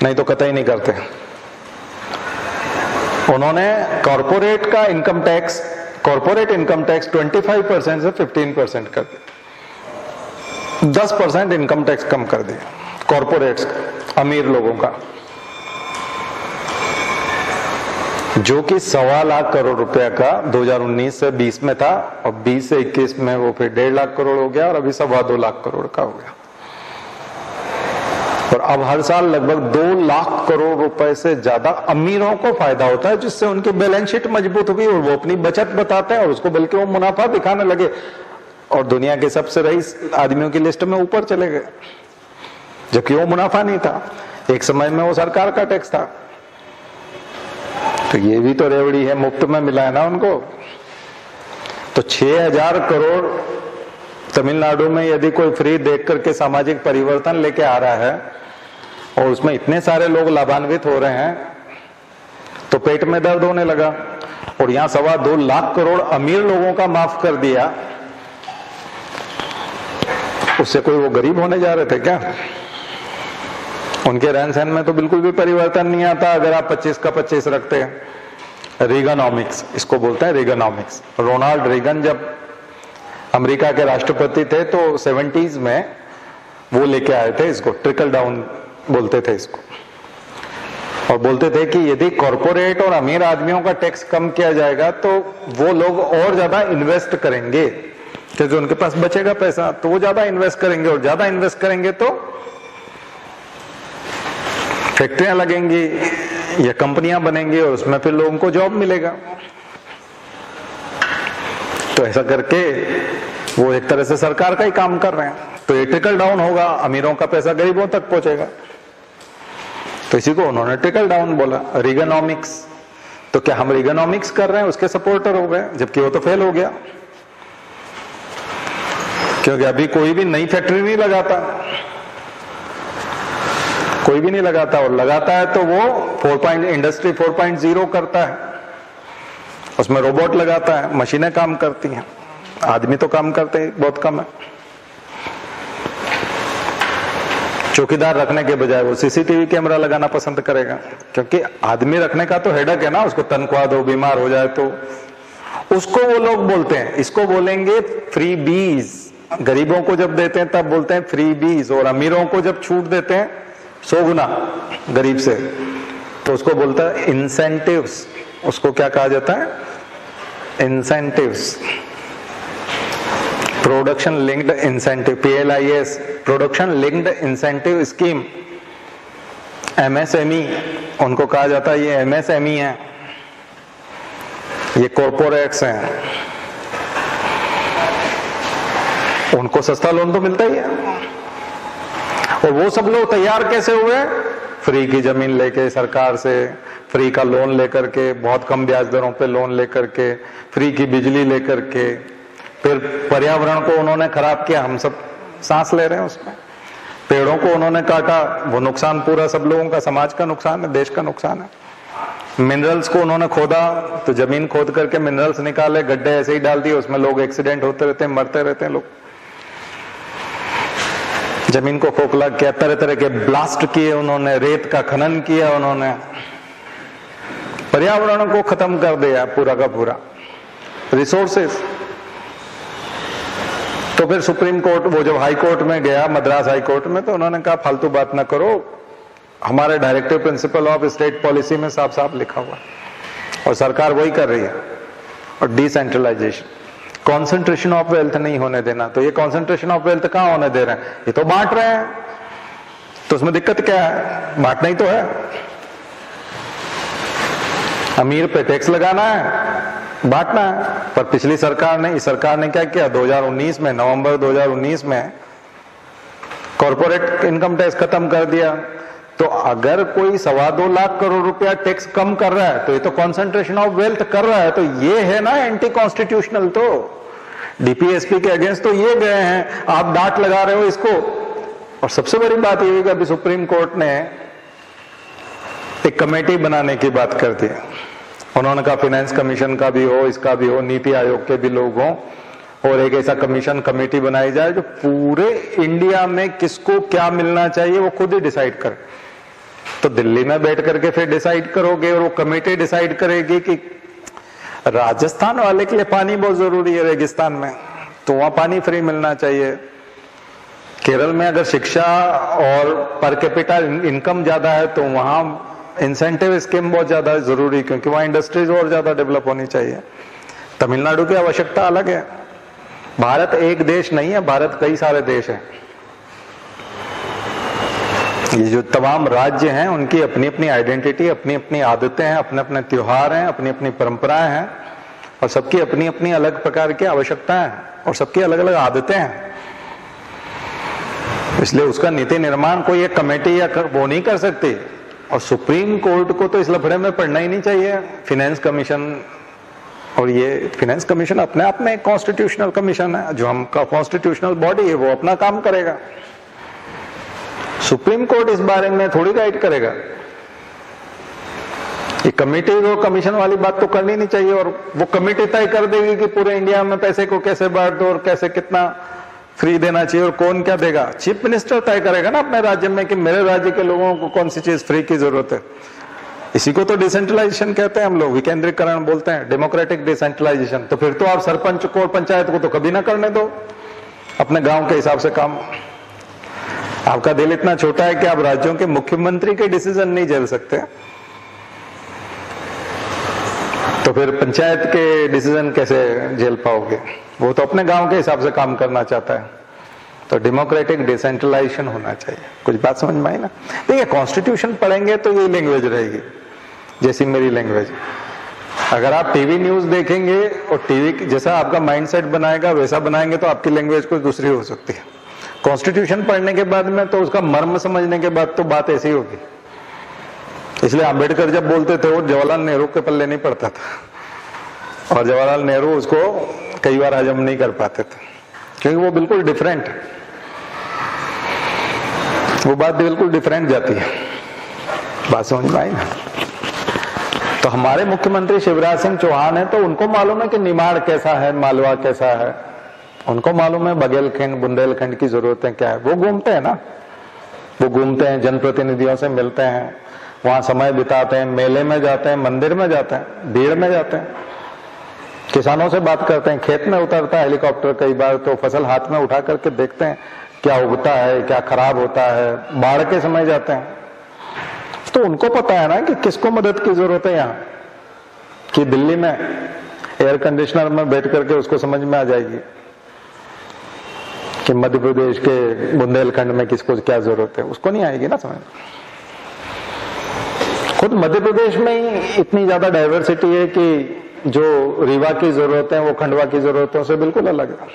नहीं तो कतई नहीं करते। उन्होंने कॉर्पोरेट का income tax, corporate income tax 25% से 15% कर दिया। 10% इनकम टैक्स कम कर दिया कॉर्पोरेट्स का, अमीर लोगों का, जो कि 1.25 लाख करोड़ रुपया का 2019 से 20 में था, और 20 से 21 में वो फिर 1.5 लाख करोड़ हो गया, और अभी 2.25 लाख करोड़ का हो गया। और अब हर साल लगभग 2 लाख करोड़ रुपए से ज्यादा अमीरों को फायदा होता है, जिससे उनकी बैलेंस शीट मजबूत हुई और वो अपनी बचत बताते हैं और उसको बल्कि वो मुनाफा दिखाने लगे और दुनिया के सबसे रईस आदमियों की लिस्ट में ऊपर चले गए, जबकि वो मुनाफा नहीं था। एक समय में वो सरकार का टैक्स था। तो ये भी तो रेवड़ी है, मुफ्त में मिला है ना उनको। तो 6000 करोड़ तमिलनाडु में यदि कोई फ्री देख करके सामाजिक परिवर्तन लेके आ रहा है और उसमें इतने सारे लोग लाभान्वित हो रहे हैं, तो पेट में दर्द होने लगा। और यहां 2.25 लाख करोड़ अमीर लोगों का माफ कर दिया, उससे कोई वो गरीब होने जा रहे थे क्या? उनके रहन सहन में तो बिल्कुल भी परिवर्तन नहीं आता अगर आप 25 का 25 रखते हैं। रीगनॉमिक्स इसको बोलते हैं, रीगनॉमिक्स। रोनाल्ड रीगन जब अमेरिका के राष्ट्रपति थे तो 70s में वो लेके आए थे इसको, ट्रिकल डाउन बोलते थे इसको, और बोलते थे कि यदि कॉरपोरेट और अमीर आदमियों का टैक्स कम किया जाएगा तो वो लोग और ज्यादा इन्वेस्ट करेंगे, क्योंकि उनके पास बचेगा पैसा, तो वो ज्यादा इन्वेस्ट करेंगे, और ज्यादा इन्वेस्ट करेंगे तो फैक्ट्रियां लगेंगी या कंपनियां बनेंगी और उसमें फिर लोगों को जॉब मिलेगा। तो ऐसा करके वो एक तरह से सरकार का ही काम कर रहे हैं। तो ये ट्रिकल डाउन होगा, अमीरों का पैसा गरीबों तक पहुंचेगा। तो इसी को उन्होंने ट्रिकल डाउन बोला, रीगनॉमिक्स। तो क्या हम रीगनॉमिक्स कर रहे हैं, उसके सपोर्टर हो गए, जबकि वो तो फेल हो गया, क्योंकि अभी कोई भी नई फैक्ट्री नहीं लगाता, कोई भी नहीं लगाता, और लगाता है तो वो इंडस्ट्री 4.0 करता है। उसमें रोबोट लगाता है, मशीनें काम करती हैं, आदमी तो काम करते हैं बहुत कम है। चौकीदार रखने के बजाय वो सीसीटीवी कैमरा लगाना पसंद करेगा, क्योंकि आदमी रखने का तो हेडक है ना, उसको तनख्वाह दो, बीमार हो जाए तो। उसको वो लोग बोलते हैं, इसको बोलेंगे फ्री बीज। गरीबों को जब देते हैं तब बोलते हैं फ्री बीज, और अमीरों को जब छूट देते हैं 100 गुना गरीब से, तो उसको बोलता है इंसेंटिव्स। उसको क्या कहा जाता है? Incentives, production linked incentive, PLIS, production linked incentive scheme. MSME उनको कहा जाता है, ये MSME है, ये कॉर्पोरेट्स हैं, उनको सस्ता लोन तो मिलता ही है। और वो सब लोग तैयार कैसे हुए? फ्री की जमीन लेके सरकार से, फ्री का लोन लेकर के, बहुत कम ब्याज दरों पे लोन लेकर के, फ्री की बिजली लेकर के, फिर पर्यावरण को उन्होंने खराब किया, हम सब सांस ले रहे हैं उसमें। पेड़ों को उन्होंने काटा, वो नुकसान पूरा सब लोगों का, समाज का नुकसान है, देश का नुकसान है। मिनरल्स को उन्होंने खोदा, तो जमीन खोद करके मिनरल्स निकाले, गड्ढे ऐसे ही डाल दिए, उसमें लोग एक्सीडेंट होते रहते हैं, मरते रहते हैं लोग। जमीन को खोखला किया, तरह तरह के ब्लास्ट किए उन्होंने, रेत का खनन किया उन्होंने, पर्यावरण को खत्म कर दिया पूरा का पूरा, रिसोर्सेस। तो फिर सुप्रीम कोर्ट, वो जब हाई कोर्ट में गया, मद्रास हाई कोर्ट में, तो उन्होंने कहा फालतू बात ना करो, हमारे directive principle of state policy में साफ साफ लिखा हुआ है और सरकार वही कर रही है। और डिसेंट्रलाइजेशन, कॉन्सेंट्रेशन ऑफ वेल्थ नहीं होने देना। तो ये कॉन्सेंट्रेशन ऑफ वेल्थ कहां होने दे रहे हैं? ये तो बांट रहे हैं, तो उसमें दिक्कत क्या है? बांटना ही तो है। अमीर पे टैक्स लगाना है, बांटना है। पर पिछली सरकार ने, इस सरकार ने क्या किया? 2019 में, नवंबर 2019 में कॉर्पोरेट इनकम टैक्स खत्म कर दिया। तो अगर कोई 2.25 लाख करोड़ रुपया टैक्स कम कर रहा है, तो ये तो कॉन्सेंट्रेशन ऑफ वेल्थ कर रहा है। तो ये है ना एंटी कॉन्स्टिट्यूशनल। तो डीपीएसपी के अगेंस्ट तो ये गए हैं, आप डांट लगा रहे हो इसको। और सबसे बड़ी बात ये है कि अभी सुप्रीम कोर्ट ने एक कमेटी बनाने की बात कर दी। उन्होंने कहा फाइनेंस कमीशन का भी हो, इसका भी हो, नीति आयोग के भी लोग हों, और एक ऐसा कमीशन कमेटी बनाई जाए जो पूरे इंडिया में किसको क्या मिलना चाहिए वो खुद ही डिसाइड करे। तो दिल्ली में बैठ करके फिर डिसाइड करोगे, और वो कमेटी डिसाइड करेगी कि राजस्थान वाले के लिए पानी बहुत जरूरी है रेगिस्तान में, तो वहां पानी फ्री मिलना चाहिए। केरल में अगर शिक्षा और पर कैपिटा इनकम ज्यादा है, तो वहां इंसेंटिव स्कीम बहुत ज्यादा जरूरी, क्योंकि वहां इंडस्ट्रीज और ज्यादा डेवलप होनी चाहिए। तमिलनाडु की आवश्यकता अलग है। भारत एक देश नहीं है, भारत कई सारे देश हैं। ये जो तमाम राज्य हैं उनकी अपनी अपनी आइडेंटिटी, अपनी अपनी आदतें हैं, अपने अपने त्योहार हैं, अपनी अपनी परंपराएं हैं, और सबकी अपनी अपनी अलग प्रकार की आवश्यकताएं हैं, और सबकी अलग अलग आदतें हैं। इसलिए उसका नीति निर्माण कोई एक कमेटी या वो नहीं कर सकती। और सुप्रीम कोर्ट को तो इस लफड़े में पढ़ना ही नहीं चाहिए। फाइनेंस कमीशन, और ये फाइनेंस कमीशन अपने आप में एक कॉन्स्टिट्यूशनल कमीशन है, जो हम का कॉन्स्टिट्यूशनल बॉडी है, वो अपना काम करेगा। सुप्रीम कोर्ट इस बारे में थोड़ी गाइड करेगा। ये कमेटी को कमीशन वाली बात तो करनी नहीं चाहिए, और वो कमेटी तय कर देगी कि पूरे इंडिया में पैसे को कैसे बांट दो और कैसे कितना फ्री देना चाहिए और कौन क्या देगा। चीफ मिनिस्टर तय करेगा ना अपने राज्य में कि मेरे राज्य के लोगों को कौन सी चीज फ्री की जरूरत है। इसी को तो डिसेंट्रलाइजेशन कहते हैं हम लोग, विकेंद्रीकरण बोलते हैं, डेमोक्रेटिक डिसेंट्रलाइजेशन। तो फिर तो आप सरपंच को और पंचायत को तो कभी ना करने दो अपने गांव के हिसाब से काम। आपका दिल इतना छोटा है कि आप राज्यों के मुख्यमंत्री के डिसीजन नहीं झेल सकते, तो फिर पंचायत के डिसीजन कैसे झेल पाओगे? वो तो अपने गांव के हिसाब से काम करना चाहता है। तो डेमोक्रेटिक डिसेंट्रलाइजेशन होना चाहिए। कुछ बात समझ में आई ना? देखिए, कॉन्स्टिट्यूशन पढ़ेंगे तो ये लैंग्वेज रहेगी, जैसी मेरी लैंग्वेज। अगर आप टीवी न्यूज देखेंगे और टीवी जैसा आपका माइंडसेट बनाएगा वैसा बनाएंगे, तो आपकी लैंग्वेज कुछ दूसरी हो सकती है। कॉन्स्टिट्यूशन पढ़ने के बाद में तो उसका मर्म समझने के बाद तो बात ऐसी होगी। इसलिए अम्बेडकर जब बोलते थे, वो जवाहरलाल नेहरू के पल्ले नहीं पड़ता था, और जवाहरलाल नेहरू उसको कई बार हजम नहीं कर पाते थे, क्योंकि वो बिल्कुल डिफरेंट, वो बात बिल्कुल डिफरेंट जाती है। बात समझ में आई ना? तो हमारे मुख्यमंत्री शिवराज सिंह चौहान है, तो उनको मालूम है कि निमाड़ कैसा है, मालवा कैसा है, उनको मालूम है बघेलखंड बुंदेलखंड की जरूरतें क्या है। वो घूमते हैं ना, वो घूमते हैं, जनप्रतिनिधियों से मिलते हैं, वहां समय बिताते हैं, मेले में जाते हैं, मंदिर में जाते हैं, भीड़ में जाते हैं, किसानों से बात करते हैं, खेत में उतरता है हेलीकॉप्टर कई बार, तो फसल हाथ में उठा करके देखते हैं क्या उगता है, क्या खराब होता है। बाढ़ के समय जाते हैं, तो उनको पता है ना कि किसको मदद की जरूरत है। यहाँ कि दिल्ली में एयर कंडीशनर में बैठ करके उसको समझ में आ जाएगी कि मध्य प्रदेश के बुंदेलखंड में किसको क्या जरूरत है, उसको नहीं आएगी ना समझ। खुद मध्य प्रदेश में ही इतनी ज्यादा डाइवर्सिटी है कि जो रीवा की जरूरत है वो खंडवा की जरूरतों से बिल्कुल अलग है।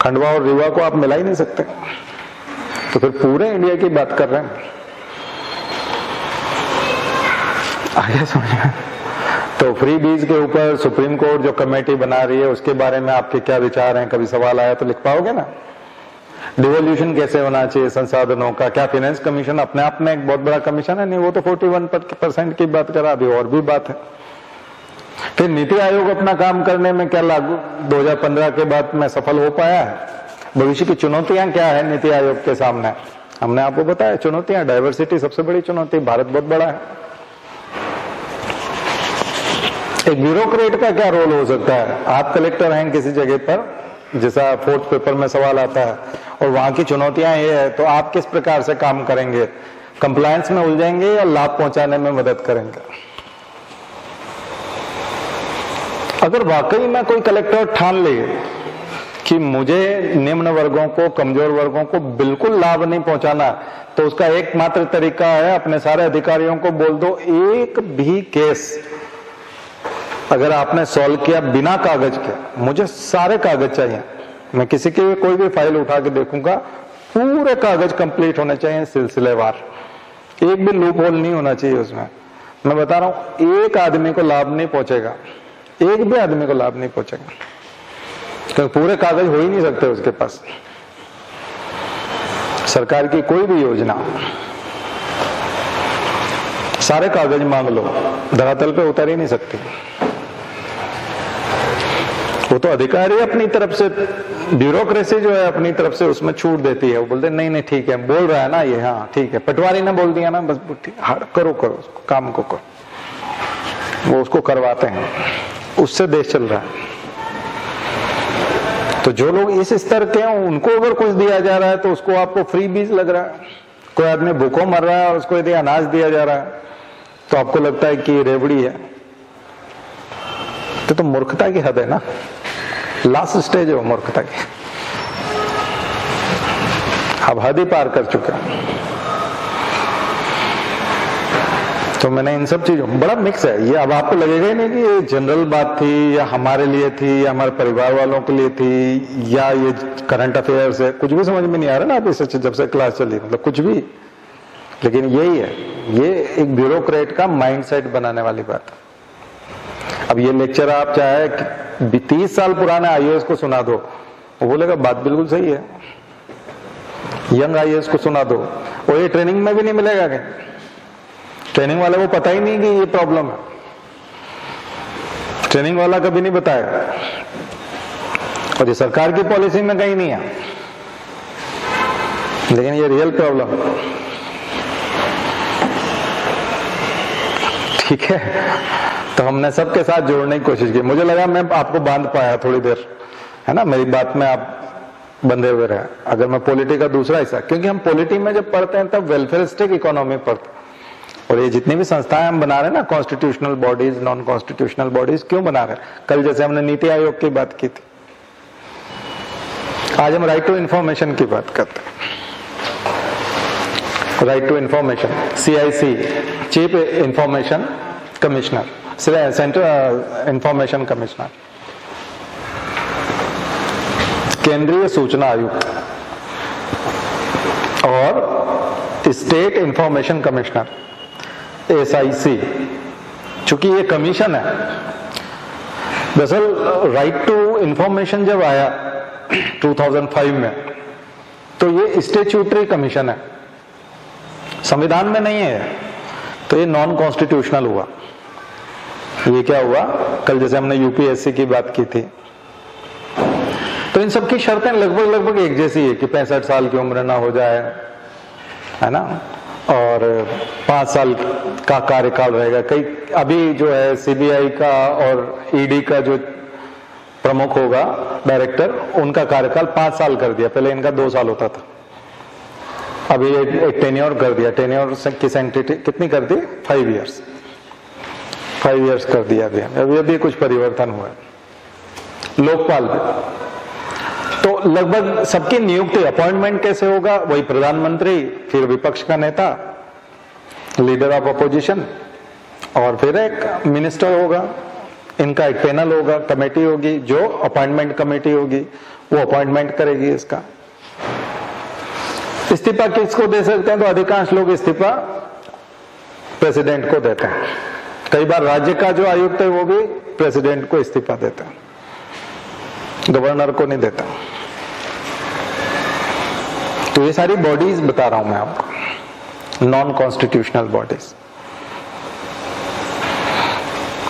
खंडवा और रीवा को आप मिला ही नहीं सकते, तो फिर पूरे इंडिया की बात कर रहे हैं। आगे समझिए। तो फ्री बीज के ऊपर सुप्रीम कोर्ट जो कमेटी बना रही है उसके बारे में आपके क्या विचार हैं? कभी सवाल आया तो लिख पाओगे ना? डिवोल्यूशन कैसे होना चाहिए संसाधनों का, क्या फाइनेंस कमीशन अपने आप में एक बहुत बड़ा कमीशन है? नहीं, वो तो 41% की बात करा, अभी और भी बात है। फिर नीति आयोग अपना काम करने में क्या लागू 2015 के बाद में सफल हो पाया है? भविष्य की चुनौतियां क्या है नीति आयोग के सामने? हमने आपको बताया चुनौतियां, डाइवर्सिटी सबसे बड़ी चुनौती, भारत बहुत बड़ा है। एक ब्यूरोक्रेट का क्या रोल हो सकता है? आप कलेक्टर हैं किसी जगह पर, जैसा 4th पेपर में सवाल आता है, और वहां की चुनौतियां ये है, तो आप किस प्रकार से काम करेंगे? कंप्लायंस में उलझेंगे या लाभ पहुंचाने में मदद करेंगे? अगर वाकई में कोई कलेक्टर ठान ले कि मुझे निम्न वर्गों को, कमजोर वर्गों को बिल्कुल लाभ नहीं पहुंचाना, तो उसका एकमात्र तरीका है अपने सारे अधिकारियों को बोल दो, एक भी केस अगर आपने सॉल्व किया बिना कागज के, मुझे सारे कागज चाहिए, मैं किसी की कोई भी फाइल उठा के देखूंगा, पूरे कागज कंप्लीट होने चाहिए सिलसिलेवार, एक भी लूप होल नहीं होना चाहिए उसमें। मैं बता रहा हूं, एक आदमी को लाभ नहीं पहुंचेगा, एक भी आदमी को लाभ नहीं पहुंचेगा, क्योंकि पूरे कागज हो ही नहीं सकते उसके पास। सरकार की कोई भी योजना, सारे कागज मांग लो, धरातल पे उतर ही नहीं सकती। वो तो अधिकारी अपनी तरफ से, ब्यूरोक्रेसी जो है अपनी तरफ से उसमें छूट देती है, वो बोलते नहीं नहीं ठीक है, बोल रहा है ना ये, हाँ ठीक है, पटवारी ने बोल दिया ना, बस करो करो उसको, काम को करो, वो उसको करवाते हैं, उससे देश चल रहा है। तो जो लोग इस स्तर के हैं उनको अगर कुछ दिया जा रहा है तो उसको आपको फ्री बीज लग रहा है। कोई आदमी भूखों मर रहा है और उसको यदि अनाज दिया जा रहा है तो आपको लगता है कि रेवड़ी है, तो मूर्खता की हद है ना, लास्ट स्टेज है मूर्खता की, अब हद ही पार कर चुके हैं। तो मैंने इन सब चीजों, बड़ा मिक्स है ये, अब आपको लगेगा ही नहीं कि ये जनरल बात थी या हमारे लिए थी या हमारे परिवार वालों के लिए थी या ये करंट अफेयर्स है, कुछ भी समझ में नहीं आ रहा ना अभी से, जब से क्लास चली, मतलब कुछ भी, लेकिन यही है, ये एक ब्यूरोक्रेट का माइंडसेट बनाने वाली बात। अब ये लेक्चर आप चाहे 30 साल पुराने आईएएस को सुना दो, वो बोलेगा बात बिल्कुल सही है, यंग आईएएस को सुना दो, और ये ट्रेनिंग में भी नहीं मिलेगा क्या? ट्रेनिंग वाले को पता ही नहीं कि ये प्रॉब्लम है, ट्रेनिंग वाला कभी नहीं बताएगा, और ये सरकार की पॉलिसी में कहीं नहीं है, लेकिन ये रियल प्रॉब्लम है। ठीक है, तो हमने सबके साथ जोड़ने की कोशिश की, मुझे लगा मैं आपको बांध पाया थोड़ी देर, है ना, मेरी बात में आप बंधे हुए रहे। अगर मैं पॉलिटी का दूसरा हिस्सा, क्योंकि हम पॉलिटी में जब पढ़ते हैं तब वेलफेयरिस्टिक इकोनॉमी पढ़ते हैं, और ये जितनी भी संस्थाएं हम बना रहे हैं ना, constitutional bodies, non constitutional bodies, क्यों बना रहे हैं? कल जैसे हमने नीति आयोग की बात की थी, आज हम राइट टू इंफॉर्मेशन की बात करते हैं। Right to information, CIC, chief information commissioner, central information commissioner, केंद्रीय सूचना आयुक्त और स्टेट इंफॉर्मेशन कमिश्नर, SIC, चूंकि ये कमीशन है। दरअसल राइट टू इंफॉर्मेशन जब आया 2005 में, तो ये स्टैट्यूटरी कमीशन है, संविधान में नहीं है, तो ये नॉन कॉन्स्टिट्यूशनल हुआ। ये क्या हुआ, कल जैसे हमने UPSC की बात की थी, तो इन सब की शर्तें लगभग एक जैसी है कि 65 साल की उम्र ना हो जाए, है ना, और 5 साल का कार्यकाल रहेगा। कई अभी जो है CBI का और ED का जो प्रमुख होगा डायरेक्टर, उनका कार्यकाल 5 साल कर दिया, पहले इनका 2 साल होता था, अभी एक टेन्योर कर दिया। टेन्योर की सैंक्टिटी कितनी कर दी? 5 इयर्स, 5 इयर्स कर दिया अभी कुछ परिवर्तन हुआ है। लोकपाल भी तो लगभग सबकी नियुक्ति, अपॉइंटमेंट कैसे होगा? वही प्रधानमंत्री, फिर विपक्ष का नेता, लीडर ऑफ अपोजिशन, और फिर एक मिनिस्टर होगा, इनका एक पैनल होगा, कमेटी होगी, जो अपॉइंटमेंट कमेटी होगी वो अपॉइंटमेंट करेगी इसका। इस्तीफा किसको दे सकते हैं? तो अधिकांश लोग इस्तीफा प्रेसिडेंट को देते हैं। कई बार राज्य का जो आयुक्त है वो भी प्रेसिडेंट को इस्तीफा देता है, गवर्नर को नहीं देता। तो ये सारी बॉडीज बता रहा हूं मैं आपको, नॉन कॉन्स्टिट्यूशनल बॉडीज,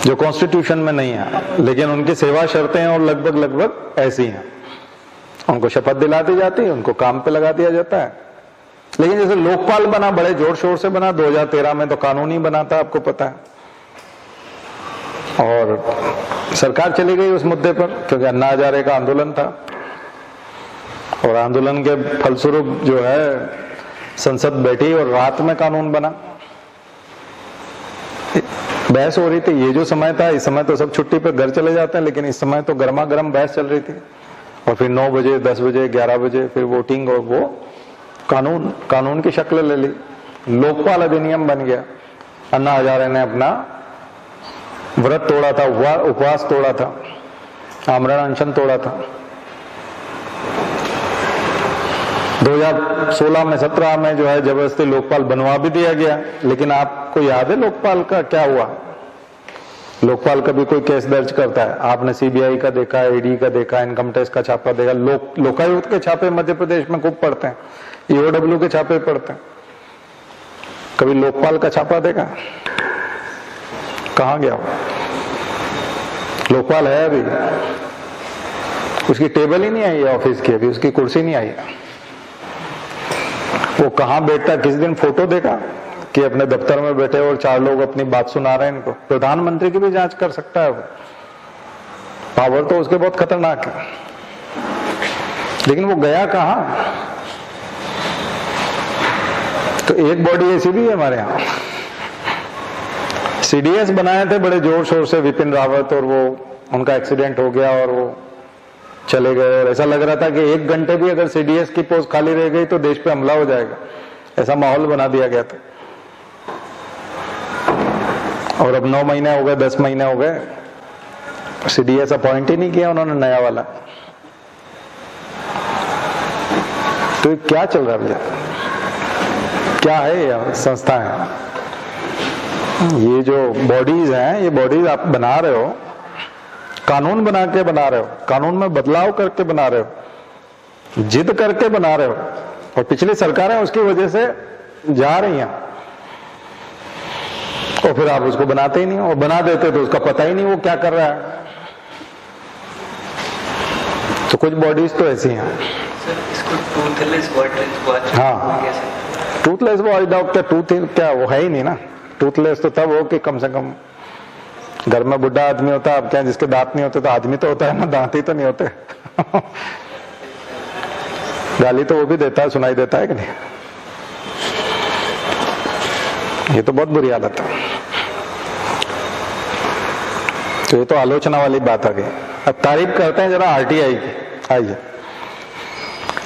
जो कॉन्स्टिट्यूशन में नहीं है, लेकिन उनकी सेवा शर्तें और लगभग ऐसी हैं। उनको शपथ दिला दी जाती है, उनको काम पे लगा दिया जाता है। लेकिन जैसे लोकपाल बना, बड़े जोर शोर से बना, 2013 में तो कानून ही बना था, आपको पता है, और सरकार चली गई उस मुद्दे पर, क्योंकि अन्ना हजारे का आंदोलन था, और आंदोलन के फलस्वरूप जो है संसद बैठी और रात में कानून बना। बहस हो रही थी, ये जो समय था, इस समय तो सब छुट्टी पे घर चले जाते हैं, लेकिन इस समय तो गर्मा गर्म बहस चल रही थी। और फिर 9 बजे, 10 बजे, 11 बजे फिर वोटिंग, और वो कानून की शक्ल ले ली, लोकपाल अधिनियम बन गया। अन्ना हजारे ने अपना व्रत तोड़ा था, उपवास तोड़ा था, आमरण अनशन तोड़ा था। 2016 में 17 में जो है जबरदस्ती लोकपाल बनवा भी दिया गया। लेकिन आपको याद है लोकपाल का क्या हुआ? लोकपाल कभी कोई केस दर्ज करता है? आपने सीबीआई का देखा, ईडी का देखा, इनकम टैक्स का छापा देखा, लोकायुक्त के छापे मध्य प्रदेश में खूब पड़ते हैं, ईओडब्ल्यू के छापे पड़ते हैं। कभी लोकपाल का छापा देखा? कहां गया वो? लोकपाल है अभी, उसकी टेबल ही नहीं आई है ऑफिस की, अभी उसकी कुर्सी नहीं आई है। वो कहां बैठता? किस दिन फोटो देखा कि अपने दफ्तर में बैठे और 4 लोग अपनी बात सुना रहे हैं इनको? प्रधानमंत्री की भी जांच कर सकता है वो, पावर तो उसके बहुत खतरनाक है। लेकिन वो गया कहां? तो एक बॉडी ऐसी भी है हमारे यहाँ, सीडीएस बनाए थे बड़े जोर शोर से विपिन रावत, और वो उनका एक्सीडेंट हो गया और वो चले गए, और ऐसा लग रहा था कि 1 घंटे भी अगर सीडीएस की पोस्ट खाली रह गई तो देश पे हमला हो जाएगा, ऐसा माहौल बना दिया गया था। और अब 9 महीने हो गए, 10 महीने हो गए, सीडीएस अपॉइंट ही नहीं किया उन्होंने नया वाला। तो क्या चल रहा है भैया? क्या है ये संस्था है? ये जो बॉडीज हैं, ये बॉडीज आप बना रहे हो, कानून बना के बना रहे हो, कानून में बदलाव करके बना रहे हो, जिद करके बना रहे हो, और पिछली सरकारें उसकी वजह से जा रही हैं, और फिर आप उसको बनाते ही नहीं, और बना देते तो उसका पता ही नहीं वो क्या कर रहा है। तो कुछ बॉडीज तो ऐसी हैं। हाँ, टूथलेस वॉच डॉग क्या टूथ क्या वो है ही नहीं ना। टूथलेस तो तब हो कि कम से कम घर में बुढ़ा आदमी होता है, अब क्या जिसके दांत नहीं होते, तो आदमी तो होता है ना, दांत ही तो नहीं होते। गाली तो वो भी देता है, सुनाई देता है कि नहीं? ये तो बहुत बुरी हालत है। तो ये तो आलोचना वाली बात आ गई। अब तारीफ करते हैं जरा आरटीआई की। आइए,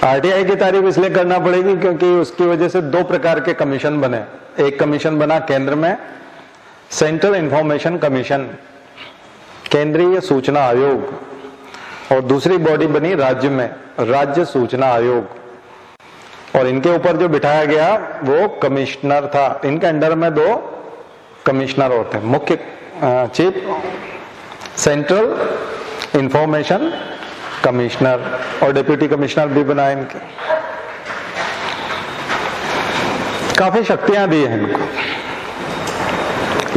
आरटीआई की तारीफ इसलिए करना पड़ेगी क्योंकि उसकी वजह से 2 प्रकार के कमीशन बने। एक कमीशन बना केंद्र में, सेंट्रल इंफॉर्मेशन कमीशन, केंद्रीय सूचना आयोग, और दूसरी बॉडी बनी राज्य में, राज्य सूचना आयोग। और इनके ऊपर जो बिठाया गया वो कमिश्नर था। इनके अंडर में 2 कमिश्नर होते हैं, मुख्य चीफ सेंट्रल इंफॉर्मेशन कमिश्नर, और डिप्यूटी कमिश्नर भी बनाए इनके। काफी शक्तियां दी हैं इनको।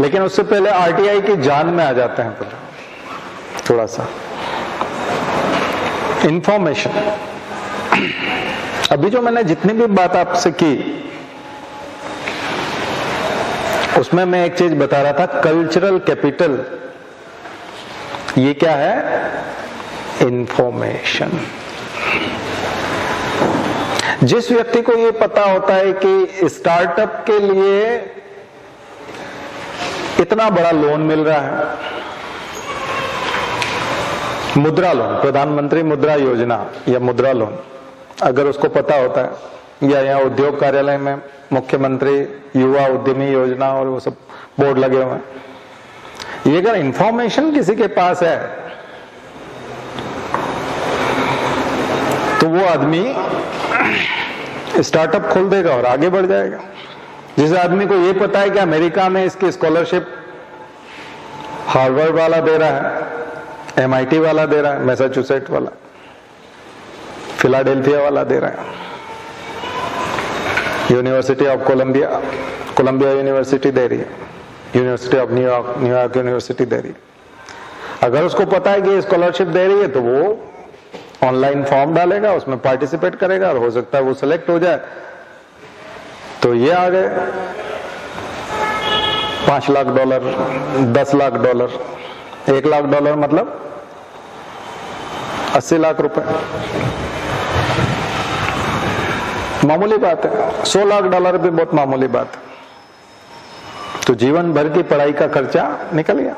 लेकिन उससे पहले आरटीआई की जान में आ जाते हैं पहले थोड़ा सा। इंफॉर्मेशन, अभी जो मैंने जितनी भी बात आपसे की उसमें मैं एक चीज बता रहा था, कल्चरल कैपिटल। ये क्या है? इंफॉर्मेशन। जिस व्यक्ति को ये पता होता है कि स्टार्टअप के लिए इतना बड़ा लोन मिल रहा है, मुद्रा लोन, प्रधानमंत्री मुद्रा योजना या मुद्रा लोन, अगर उसको पता होता है, या यहाँ उद्योग कार्यालय में मुख्यमंत्री युवा उद्यमी योजना और वो सब बोर्ड लगे हुए हैं, ये अगर इंफॉर्मेशन किसी के पास है तो वो आदमी स्टार्टअप खोल देगा और आगे बढ़ जाएगा। जिस आदमी को ये पता है कि अमेरिका में इसकी स्कॉलरशिप हार्वर्ड वाला दे रहा है, एमआईटी वाला दे रहा है, मैसाचुसेट्स वाला, फिलाडेल्फिया वाला दे रहा है, university of Columbia, Columbia university दे रही है, university of New York, New York university दे रही है। अगर उसको पता है कि स्कॉलरशिप दे रही है तो वो ऑनलाइन फॉर्म डालेगा, उसमें पार्टिसिपेट करेगा और हो सकता है वो सिलेक्ट हो जाए। तो ये आ गए $5 लाख, $10 लाख, $1 लाख मतलब 80 लाख रुपए, मामूली बात है। $100 लाख भी बहुत मामूली बात है। तो जीवन भर की पढ़ाई का खर्चा निकल गया।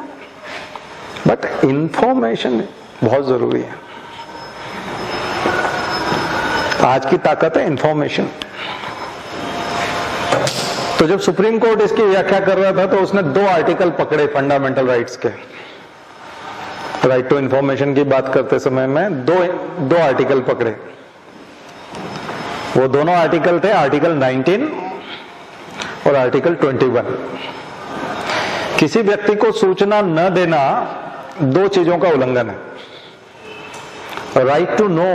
बट इंफॉर्मेशन बहुत जरूरी है। आज की ताकत है इंफॉर्मेशन। तो जब सुप्रीम कोर्ट इसकी व्याख्या कर रहा था तो उसने 2 आर्टिकल पकड़े फंडामेंटल राइट्स के। राइट टू इंफॉर्मेशन की बात करते समय में दो आर्टिकल पकड़े। वो दोनों आर्टिकल थे आर्टिकल 19 और आर्टिकल 21। किसी व्यक्ति को सूचना न देना 2 चीजों का उल्लंघन है। राइट टू नो,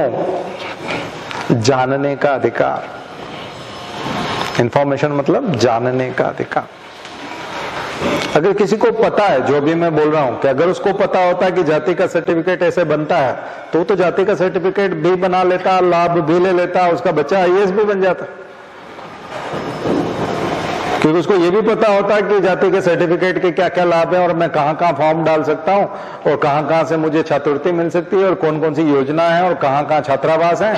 जानने का अधिकार। इंफॉर्मेशन मतलब जानने का अधिकार। अगर किसी को पता है, जो भी मैं बोल रहा हूं, कि अगर उसको पता होता है कि जाति का सर्टिफिकेट ऐसे बनता है तो जाति का सर्टिफिकेट भी बना लेता, लाभ भी ले लेता, उसका बच्चा IAS भी बन जाता। क्योंकि उसको ये भी पता होता है कि जाति के सर्टिफिकेट के क्या क्या लाभ है और मैं कहां कहां फॉर्म डाल सकता हूं और कहां कहां से मुझे छात्रवृत्ति मिल सकती है और कौन कौन सी योजना है और कहां कहां छात्रावास है,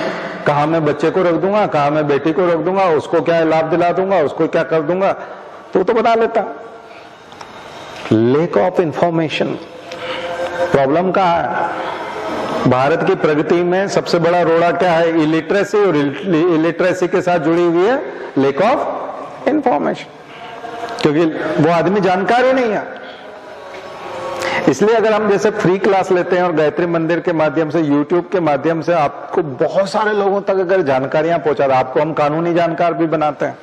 कहां मैं बच्चे को रख दूंगा, कहां मैं बेटी को रख दूंगा, उसको क्या लाभ दिला दूंगा, उसको क्या कर दूंगा, तो बता लेता। Lake of information. प्रॉब्लम कहां है? भारत की प्रगति में सबसे बड़ा रोड़ा क्या है? इलिटरेसी, और इलिटरेसी के साथ जुड़ी हुई है लेक ऑफ इंफॉर्मेशन। क्योंकि वो आदमी जानकार ही नहीं है। इसलिए अगर हम जैसे फ्री क्लास लेते हैं और गायत्री मंदिर के माध्यम से, यूट्यूब के माध्यम से आपको बहुत सारे लोगों तक अगर जानकारियां पहुंचा, आपको हम कानूनी जानकार भी बनाते हैं,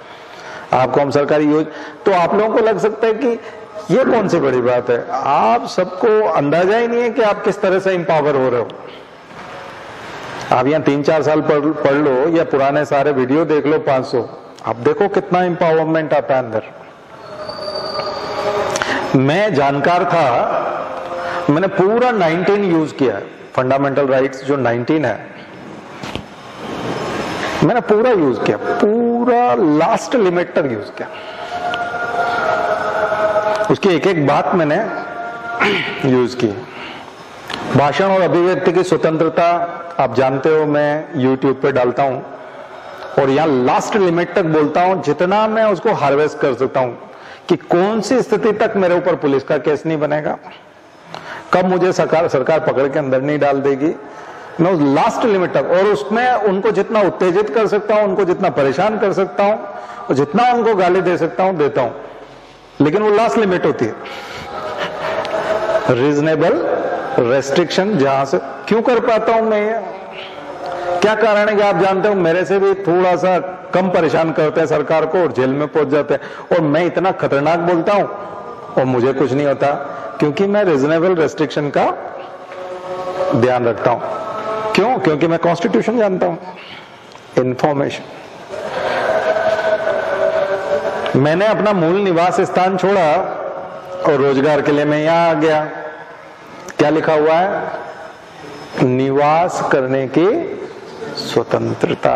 आपको हम सरकारी तो आप लोगों को लग सकता है कि ये कौन सी बड़ी बात है। आप सबको अंदाजा ही नहीं है कि आप किस तरह से इंपावर हो रहे हो। आप यहाँ 3-4 साल पढ़ लो या पुराने सारे वीडियो देख लो 500, आप देखो कितना इंपावरमेंट आता है अंदर। मैं जानकार था, मैंने पूरा 19 यूज किया है। फंडामेंटल राइट्स जो 19 है मैंने पूरा यूज किया, पूरा लास्ट लिमिट तक यूज किया। उसकी एक एक बात मैंने यूज की। भाषण और अभिव्यक्ति की स्वतंत्रता आप जानते हो, मैं YouTube पे डालता हूं और यहां लास्ट लिमिट तक बोलता हूं, जितना मैं उसको हार्वेस्ट कर सकता हूं कि कौन सी स्थिति तक मेरे ऊपर पुलिस का केस नहीं बनेगा, कब मुझे सरकार पकड़ के अंदर नहीं डाल देगी। मैं उस लास्ट लिमिट तक, और उसमें उनको जितना उत्तेजित कर सकता हूं, उनको जितना परेशान कर सकता हूं और जितना उनको गाली दे सकता हूं देता हूं, लेकिन वो लास्ट लिमिट होती है। रीजनेबल रेस्ट्रिक्शन जहां से। क्यों कर पाता हूं मैं ये? क्या कारण है कि आप जानते हो मेरे से भी थोड़ा सा कम परेशान करते हैं सरकार को और जेल में पहुंच जाते हैं, और मैं इतना खतरनाक बोलता हूं और मुझे कुछ नहीं होता, क्योंकि मैं रीजनेबल रेस्ट्रिक्शन का ध्यान रखता हूं। क्यों? क्योंकि मैं कॉन्स्टिट्यूशन जानता हूं। इंफॉर्मेशन। मैंने अपना मूल निवास स्थान छोड़ा और रोजगार के लिए मैं यहां आ गया। क्या लिखा हुआ है? निवास करने की स्वतंत्रता।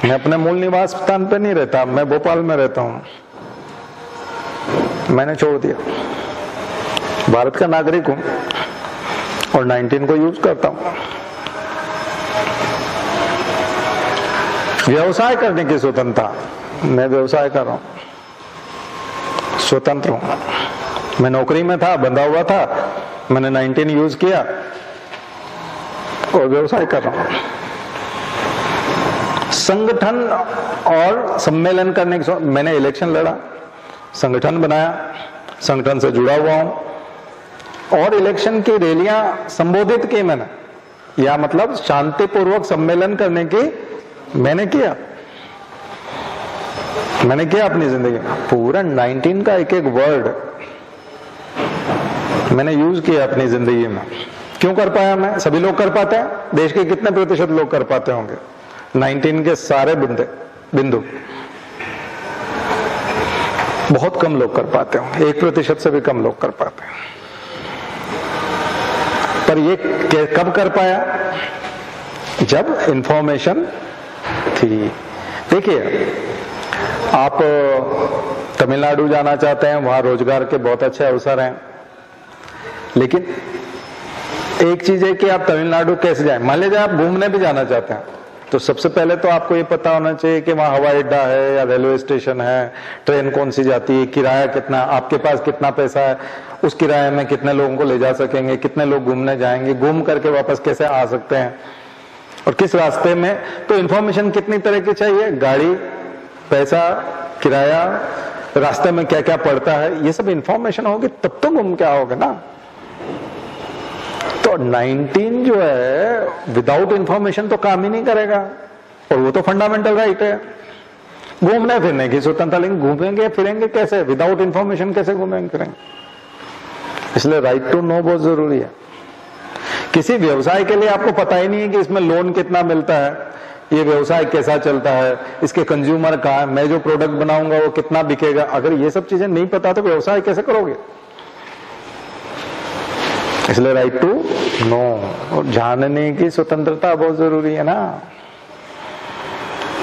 मैं अपने मूल निवास स्थान पे नहीं रहता, मैं भोपाल में रहता हूं। मैंने छोड़ दिया। भारत का नागरिक हूं और 19 को यूज करता हूं। व्यवसाय करने की स्वतंत्रता। मैं व्यवसाय कर रहा हूं, स्वतंत्र हूं। मैं नौकरी में था, बंधा हुआ था, मैंने 19 यूज किया और व्यवसाय कर रहा हूं। संगठन और सम्मेलन करने की, मैंने इलेक्शन लड़ा, संगठन बनाया, संगठन से जुड़ा हुआ हूं और इलेक्शन की रैलियां संबोधित की मैंने, या मतलब शांतिपूर्वक सम्मेलन करने की मैंने किया अपनी जिंदगी में। पूरा 19 का एक एक वर्ड मैंने यूज किया अपनी जिंदगी में। क्यों कर पाया मैं? सभी लोग कर पाते हैं? देश के कितने प्रतिशत लोग कर पाते होंगे 19 के सारे बिंदु? बहुत कम लोग कर पाते हो, 1% से भी कम लोग कर पाते हैं। पर ये कब कर पाया? जब इंफॉर्मेशन थी। देखिए, आप तमिलनाडु जाना चाहते हैं, वहां रोजगार के बहुत अच्छे अवसर हैं, लेकिन एक चीज है कि आप तमिलनाडु कैसे जाएं। मान लीजिए आप घूमने भी जाना चाहते हैं, तो सबसे पहले तो आपको ये पता होना चाहिए कि वहां हवाई अड्डा है या रेलवे स्टेशन है, ट्रेन कौन सी जाती है, किराया कितना, आपके पास कितना पैसा है, उस किराए में कितने लोगों को ले जा सकेंगे, कितने लोग घूमने जाएंगे, घूम करके वापस कैसे आ सकते हैं, और किस रास्ते में। तो इन्फॉर्मेशन कितनी तरह की चाहिए, गाड़ी, पैसा, किराया, रास्ते में क्या क्या पड़ता है, ये सब इन्फॉर्मेशन होगी तब तो घूम के आओगे ना। तो 19 जो है विदाउट इंफॉर्मेशन तो काम ही नहीं करेगा, और वो तो फंडामेंटल राइट है। घूमने फिरने की स्वतंत्रता, लेकिन घूमेंगे फिरेंगे कैसे, विदाउट इंफॉर्मेशन कैसे घूमेंगे फिरेंगे। इसलिए राइट टू नो बहुत जरूरी है। किसी व्यवसाय के लिए आपको पता ही नहीं है कि इसमें लोन कितना मिलता है, ये व्यवसाय कैसा चलता है, इसके कंज्यूमर कहाँ है, मैं जो प्रोडक्ट बनाऊंगा वो कितना बिकेगा, अगर ये सब चीजें नहीं पता तो व्यवसाय कैसे करोगे। इसलिए राइट टू नो, और जानने की स्वतंत्रता बहुत जरूरी है ना।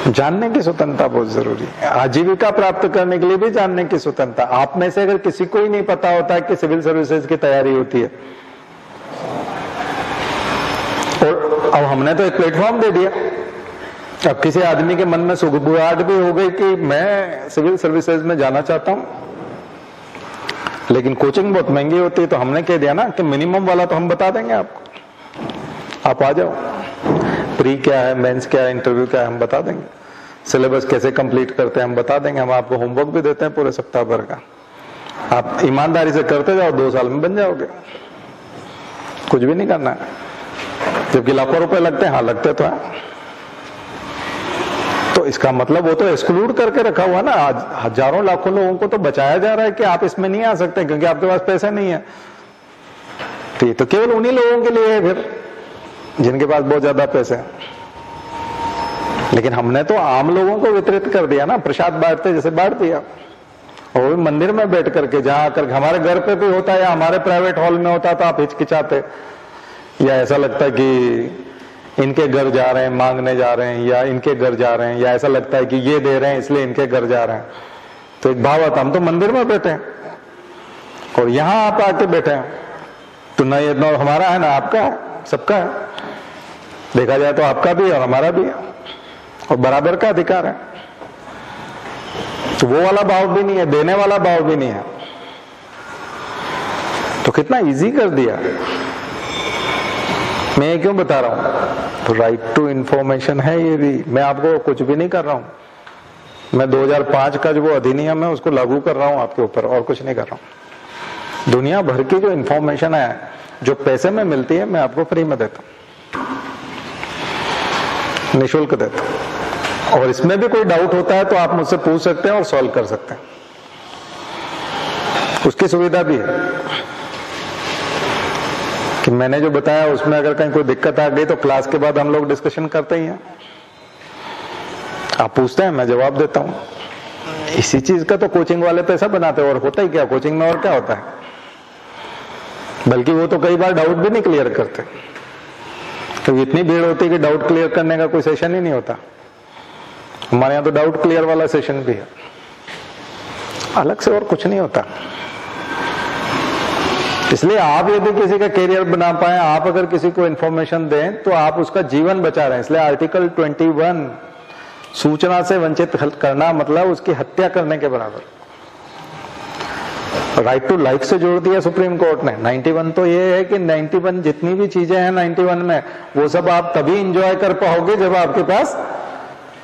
जानने की स्वतंत्रता बहुत जरूरी है। आजीविका प्राप्त करने के लिए भी जानने की स्वतंत्रता। आप में से अगर किसी को ही नहीं पता होता है कि सिविल सर्विसेज की तैयारी होती है, और अब हमने तो एक प्लेटफॉर्म दे दिया, अब किसी आदमी के मन में सुगबुगाहट भी हो गई कि मैं सिविल सर्विसेज में जाना चाहता हूं, लेकिन कोचिंग बहुत महंगी होती है, तो हमने कह दिया ना कि मिनिमम वाला तो हम बता देंगे आपको, आप आ जाओ। प्री क्या है, मेंस क्या है, इंटरव्यू क्या है, हम बता देंगे। सिलेबस कैसे कंप्लीट करते हैं हम बता देंगे। हम आपको होमवर्क भी देते हैं पूरे सप्ताह भर का, आप ईमानदारी से करते जाओ, 2 साल में बन जाओगे। कुछ भी नहीं करना है, जबकि लाखों रुपए लगते हैं। हाँ, लगते तो है। तो इसका मतलब वो तो एक्सक्लूड करके रखा हुआ ना, आज हजारों लाखों लोगों को तो बचाया जा रहा है कि आप इसमें नहीं आ सकते क्योंकि आपके पास पैसे नहीं है। तो केवल उन्हीं लोगों के लिए है फिर जिनके पास बहुत ज्यादा पैसे हैं। लेकिन हमने तो आम लोगों को वितरित कर दिया ना, प्रसाद बांटते जैसे बांट दिया, और वो मंदिर में बैठ करके, जहां आकर हमारे घर पे भी होता है या हमारे प्राइवेट हॉल में होता तो आप हिचकिचाते, या ऐसा लगता है कि इनके घर जा रहे हैं, मांगने जा रहे हैं, या इनके घर जा रहे हैं, या ऐसा लगता है कि ये दे रहे हैं इसलिए इनके घर जा रहे हैं। तो एक भाव आता, हम तो मंदिर में बैठे हैं और यहां आप आके बैठे हैं, तो ना ये ना हमारा है ना आपका है, सबका है। देखा जाए तो आपका भी और हमारा भी है, और बराबर का अधिकार है। तो वो वाला भाव भी नहीं है, देने वाला भाव भी नहीं है। तो कितना इजी कर दिया। मैं ये क्यों बता रहा हूं, तो राइट टू इंफॉर्मेशन है ये भी। मैं आपको कुछ भी नहीं कर रहा हूं, मैं 2005 का जो वो अधिनियम है उसको लागू कर रहा हूं आपके ऊपर, और कुछ नहीं कर रहा हूं। दुनिया भर की जो इंफॉर्मेशन है जो पैसे में मिलती है, मैं आपको फ्री में देता हूं, निःशुल्क देता हूं। और इसमें भी कोई डाउट होता है तो आप मुझसे पूछ सकते हैं और सॉल्व कर सकते हैं, उसकी सुविधा भी है कि मैंने जो बताया उसमें अगर कहीं कोई दिक्कत आ गई तो क्लास के बाद हम लोग डिस्कशन करते ही हैं। आप पूछते हैं, मैं जवाब देता हूं। इसी चीज का तो कोचिंग वाले पैसा बनाते हैं, और होता ही क्या कोचिंग में, और क्या होता है। बल्कि वो तो कई बार डाउट भी नहीं क्लियर करते, क्योंकि इतनी भीड़ होती है कि डाउट क्लियर करने का कोई सेशन ही नहीं होता। हमारे यहाँ तो डाउट क्लियर वाला सेशन भी है, अलग से और कुछ नहीं होता। इसलिए आप यदि किसी का कैरियर बना पाए, आप अगर किसी को इंफॉर्मेशन दें तो आप उसका जीवन बचा रहे हैं। इसलिए आर्टिकल 21 सूचना से वंचित करना मतलब उसकी हत्या करने के बराबर। राइट टू लाइफ से जोड़ दिया सुप्रीम कोर्ट ने। 91 तो ये है कि 91 जितनी भी चीजें हैं 91 में, वो सब आप तभी इंजॉय कर पाओगे जब आपके पास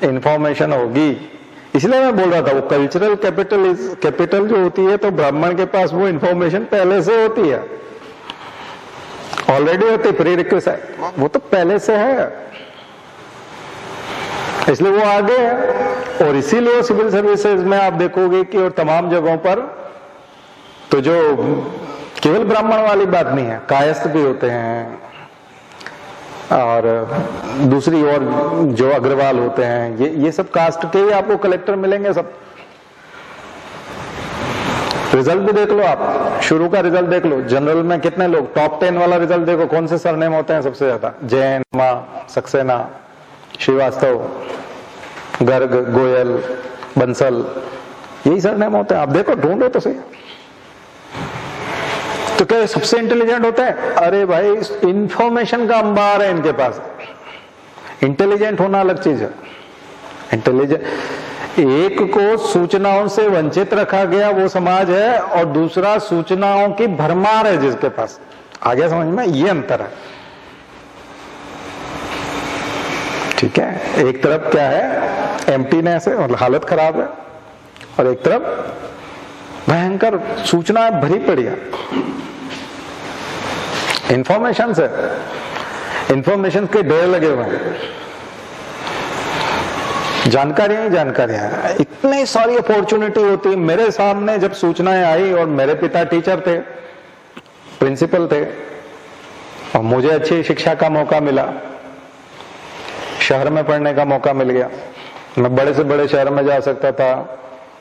इंफॉर्मेशन होगी। इसलिए मैं बोल रहा था वो कल्चरल कैपिटल जो होती है, तो ब्राह्मण के पास वो इंफॉर्मेशन पहले से होती है, ऑलरेडी होती, प्री रिक्विजिट, वो तो पहले से है, इसलिए वो आगे है। और इसीलिए सिविल सर्विसेज में आप देखोगे कि और तमाम जगहों पर तो जो केवल ब्राह्मण वाली बात नहीं है, कायस्थ भी होते हैं, और दूसरी और जो अग्रवाल होते हैं, ये सब कास्ट के ही आपको कलेक्टर मिलेंगे सब। रिजल्ट भी देख लो आप, शुरू का रिजल्ट देख लो, जनरल में कितने लोग, टॉप 10 वाला रिजल्ट देखो, कौन से सरनेम होते हैं सबसे ज्यादा? जैन, मा, सक्सेना, श्रीवास्तव, गर्ग, गोयल, बंसल, यही सरनेम होते हैं। आप देखो, ढूंढो तो सही। तो क्या सबसे इंटेलिजेंट होते हैं? अरे भाई, इंफॉर्मेशन का अंबार है इनके पास। इंटेलिजेंट होना अलग चीज है। इंटेलिजेंट, एक को सूचनाओं से वंचित रखा गया वो समाज है, और दूसरा सूचनाओं की भरमार है जिसके पास। आ गया समझ में? ये अंतर है। ठीक है, एक तरफ क्या है, एम्प्टीनेस है, मतलब हालत खराब है, और एक तरफ भयंकर सूचना भरी पड़ी है इंफॉर्मेशन से। इंफॉर्मेशन के ढेर लगे हुए हैं, जानकारियां ही जानकारियां, इतनी सारी अपॉर्चुनिटी होती है। मेरे सामने जब सूचनाएं आई, और मेरे पिता टीचर थे, प्रिंसिपल थे, और मुझे अच्छी शिक्षा का मौका मिला, शहर में पढ़ने का मौका मिल गया, मैं बड़े से बड़े शहर में जा सकता था,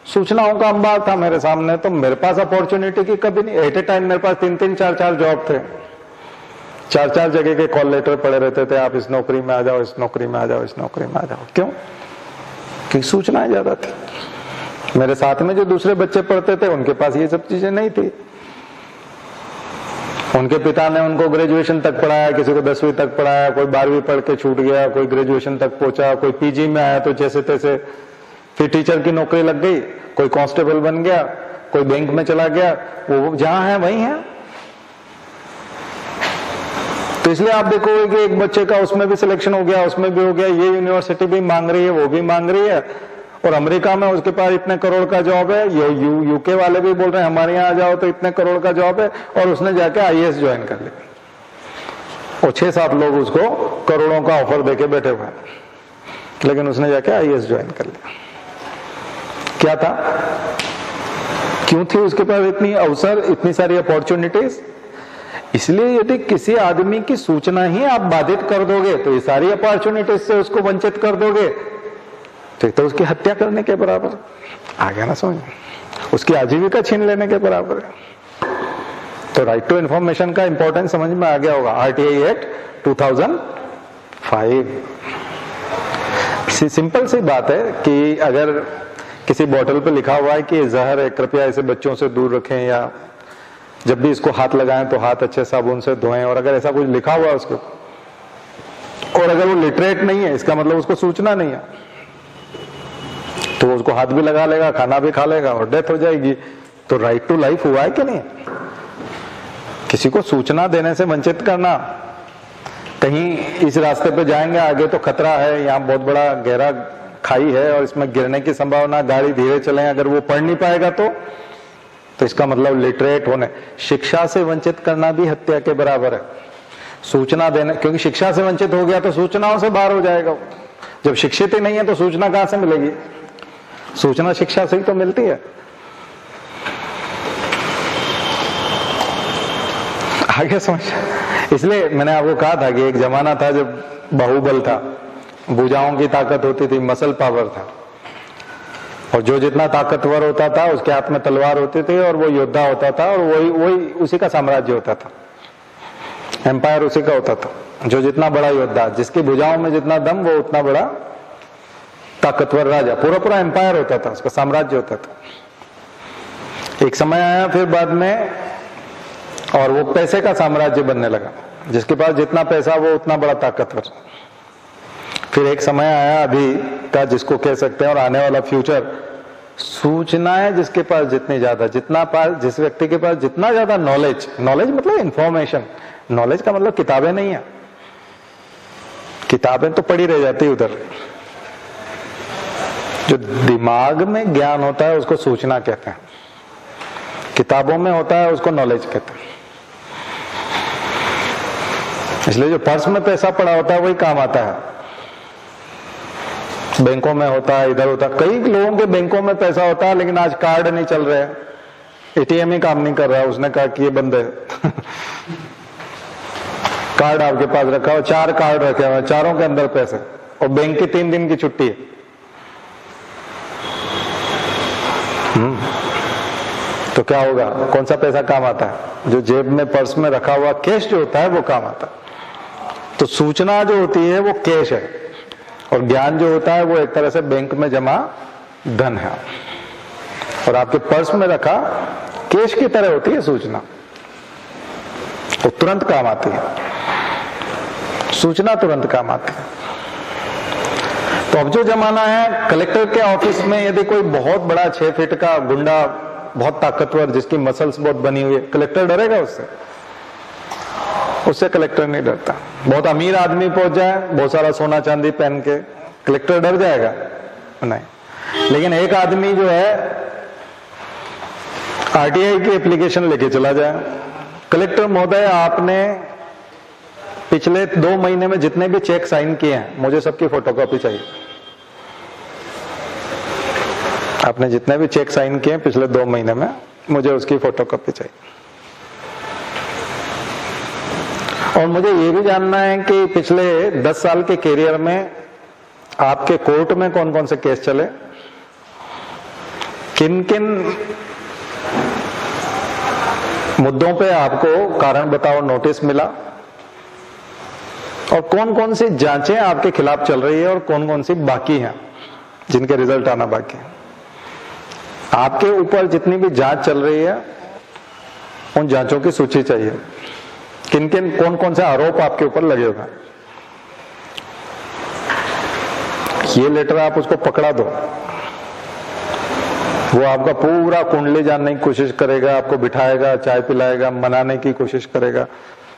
सूचनाओं का अंबार था मेरे सामने, तो मेरे पास अपॉर्चुनिटी की कभी नहीं। एट ए टाइम मेरे पास 3-3, 4-4 जॉब थे, 4-4 जगह के कॉल लेटर पड़े रहते थे, आप इस नौकरी में आ जाओ, इस नौकरी में आ जाओ, इस नौकरी में आ जाओ। क्यों? कि सूचनाएं ज्यादा थी। मेरे साथ में जो दूसरे बच्चे पढ़ते थे उनके पास ये सब चीजें नहीं थी। उनके पिता ने उनको ग्रेजुएशन तक पढ़ाया, किसी को 10वीं तक पढ़ाया, कोई 12वीं पढ़ के छूट गया, कोई ग्रेजुएशन तक पहुंचा, कोई पीजी में आया तो जैसे तैसे फिर टीचर की नौकरी लग गई, कोई कांस्टेबल बन गया, कोई बैंक में चला गया, वो जहां है वहीं है। तो इसलिए आप देखोगे कि एक बच्चे का उसमें भी सिलेक्शन हो गया, उसमें भी हो गया, ये यूनिवर्सिटी भी मांग रही है, वो भी मांग रही है, और अमेरिका में उसके पास इतने करोड़ का जॉब है, यूके वाले भी बोल रहे हैं हमारे यहाँ आ जाओ तो इतने करोड़ का जॉब है, और उसने जाके आईएएस ज्वाइन कर लिया। और 6-7 लोग उसको करोड़ों का ऑफर देके बैठे हुए हैं, लेकिन उसने जाके आईएएस ज्वाइन कर लिया। क्या था? क्यों थी उसके पास इतनी अवसर, इतनी सारी अपॉर्चुनिटीज? इसलिए यदि किसी आदमी की सूचना ही आप बाधित कर दोगे, तो ये सारी अपॉर्चुनिटीज से उसको वंचित कर दोगे, तो उसकी हत्या करने के बराबर। आ गया ना समझ? उसकी आजीविका छीन लेने के बराबर है। तो राइट टू इंफॉर्मेशन का इंपॉर्टेंस समझ में आ गया होगा। RTI act 2005। सिंपल सी बात है कि अगर किसी बोतल पे लिखा हुआ है कि जहर है, कृपया इसे बच्चों से दूर रखें, या जब भी इसको हाथ लगाएं तो हाथ अच्छे साबुन से धोएं, और अगर ऐसा कुछ लिखा हुआ है उसको, और अगर वो लिटरेट नहीं है, इसका मतलब उसको सूचना नहीं है, तो उसको हाथ भी लगा लेगा, खाना भी खा लेगा, और डेथ हो जाएगी। तो राइट टू लाइफ हुआ है कि नहीं? किसी को सूचना देने से वंचित करना, कहीं इस रास्ते पे जाएंगे आगे तो खतरा है, यहाँ बहुत बड़ा गहरा खाई है और इसमें गिरने की संभावना, गाड़ी धीरे चले, अगर वो पढ़ नहीं पाएगा तो इसका मतलब लिटरेट होने, शिक्षा से वंचित करना भी हत्या के बराबर है। सूचना देने, क्योंकि शिक्षा से वंचित हो गया तो सूचनाओं से बाहर हो जाएगा। जब शिक्षित ही नहीं है तो सूचना कहां से मिलेगी? सूचना शिक्षा से ही तो मिलती है। आगे समझ? इसलिए मैंने आपको कहा था कि एक जमाना था जब बाहुबल था, भुजाओं की ताकत होती थी, मसल पावर था, और जो जितना ताकतवर होता था उसके हाथ में तलवार होती थी, और वो योद्धा होता था, और वही उसी का साम्राज्य होता था, एम्पायर उसी का होता था। जो जितना बड़ा योद्धा, जिसकी भुजाओं में जितना दम, वो उतना बड़ा ताकतवर राजा, पूरा एम्पायर होता था, उसका साम्राज्य होता था। एक समय आया फिर बाद में, और वो पैसे का साम्राज्य बनने लगा, जिसके पास जितना पैसा वो उतना बड़ा ताकतवर। फिर एक समय आया अभी का, जिसको कह सकते हैं, और आने वाला फ्यूचर, सूचनाएं जिसके पास जितनी ज्यादा, जिस व्यक्ति के पास जितना ज्यादा नॉलेज मतलब इंफॉर्मेशन, नॉलेज का मतलब किताबें नहीं है, किताबें तो पड़ी रह जाती उधर, जो दिमाग में ज्ञान होता है उसको सूचना कहते हैं, किताबों में होता है उसको नॉलेज कहते हैं। इसलिए जो पर्स में पैसा पड़ा होता है वही काम आता है, बैंकों में होता है, इधर होता है। कई लोगों के बैंकों में पैसा होता है, लेकिन आज कार्ड नहीं चल रहे, एटीएम ही काम नहीं कर रहा है, उसने कहा कि ये बंद है। कार्ड आपके पास रखा हो, 4 कार्ड रखे हुए, चारों के अंदर पैसे, और बैंक की 3 दिन की छुट्टी है। तो क्या होगा? कौन सा पैसा काम आता है? जो जेब में पर्स में रखा हुआ कैश जो होता है वो काम आता है। तो सूचना जो होती है वो कैश है, और ज्ञान जो होता है वो एक तरह से बैंक में जमा धन है। और आपके पर्स में रखा कैश की तरह होती है सूचना, वो तुरंत काम आती है, सूचना तुरंत काम आती है। तो अब जो जमाना है, कलेक्टर के ऑफिस में यदि कोई बहुत बड़ा 6 फीट का गुंडा, बहुत ताकतवर, जिसकी मसल्स बहुत बनी हुई है, कलेक्टर डरेगा उससे? उससे कलेक्टर नहीं डरता। बहुत अमीर आदमी पहुंच जाए, बहुत सारा सोना चांदी पहन के, कलेक्टर डर जाएगा? नहीं। लेकिन एक आदमी जो है आरटीआई की एप्लीकेशन लेके चला जाए, कलेक्टर महोदय आपने पिछले 2 महीने में जितने भी चेक साइन किए हैं मुझे सबकी फोटोकॉपी चाहिए। आपने जितने भी चेक साइन किए हैं पिछले 2 महीने में मुझे उसकी फोटोकॉपी चाहिए। और मुझे ये भी जानना है कि पिछले 10 साल के कैरियर में आपके कोर्ट में कौन कौन से केस चले, किन किन मुद्दों पे आपको कारण बताओ नोटिस मिला, और कौन कौन सी जांचें आपके खिलाफ चल रही है और कौन कौन सी बाकी हैं जिनके रिजल्ट आना बाकी है। आपके ऊपर जितनी भी जांच चल रही है उन जांचों की सूची चाहिए, किन किन कौन कौन से आरोप आपके ऊपर लगे हुए हैं। ये लेटर आप उसको पकड़ा दो, वो आपका पूरा कुंडली जानने की कोशिश करेगा, आपको बिठाएगा, चाय पिलाएगा, मनाने की कोशिश करेगा।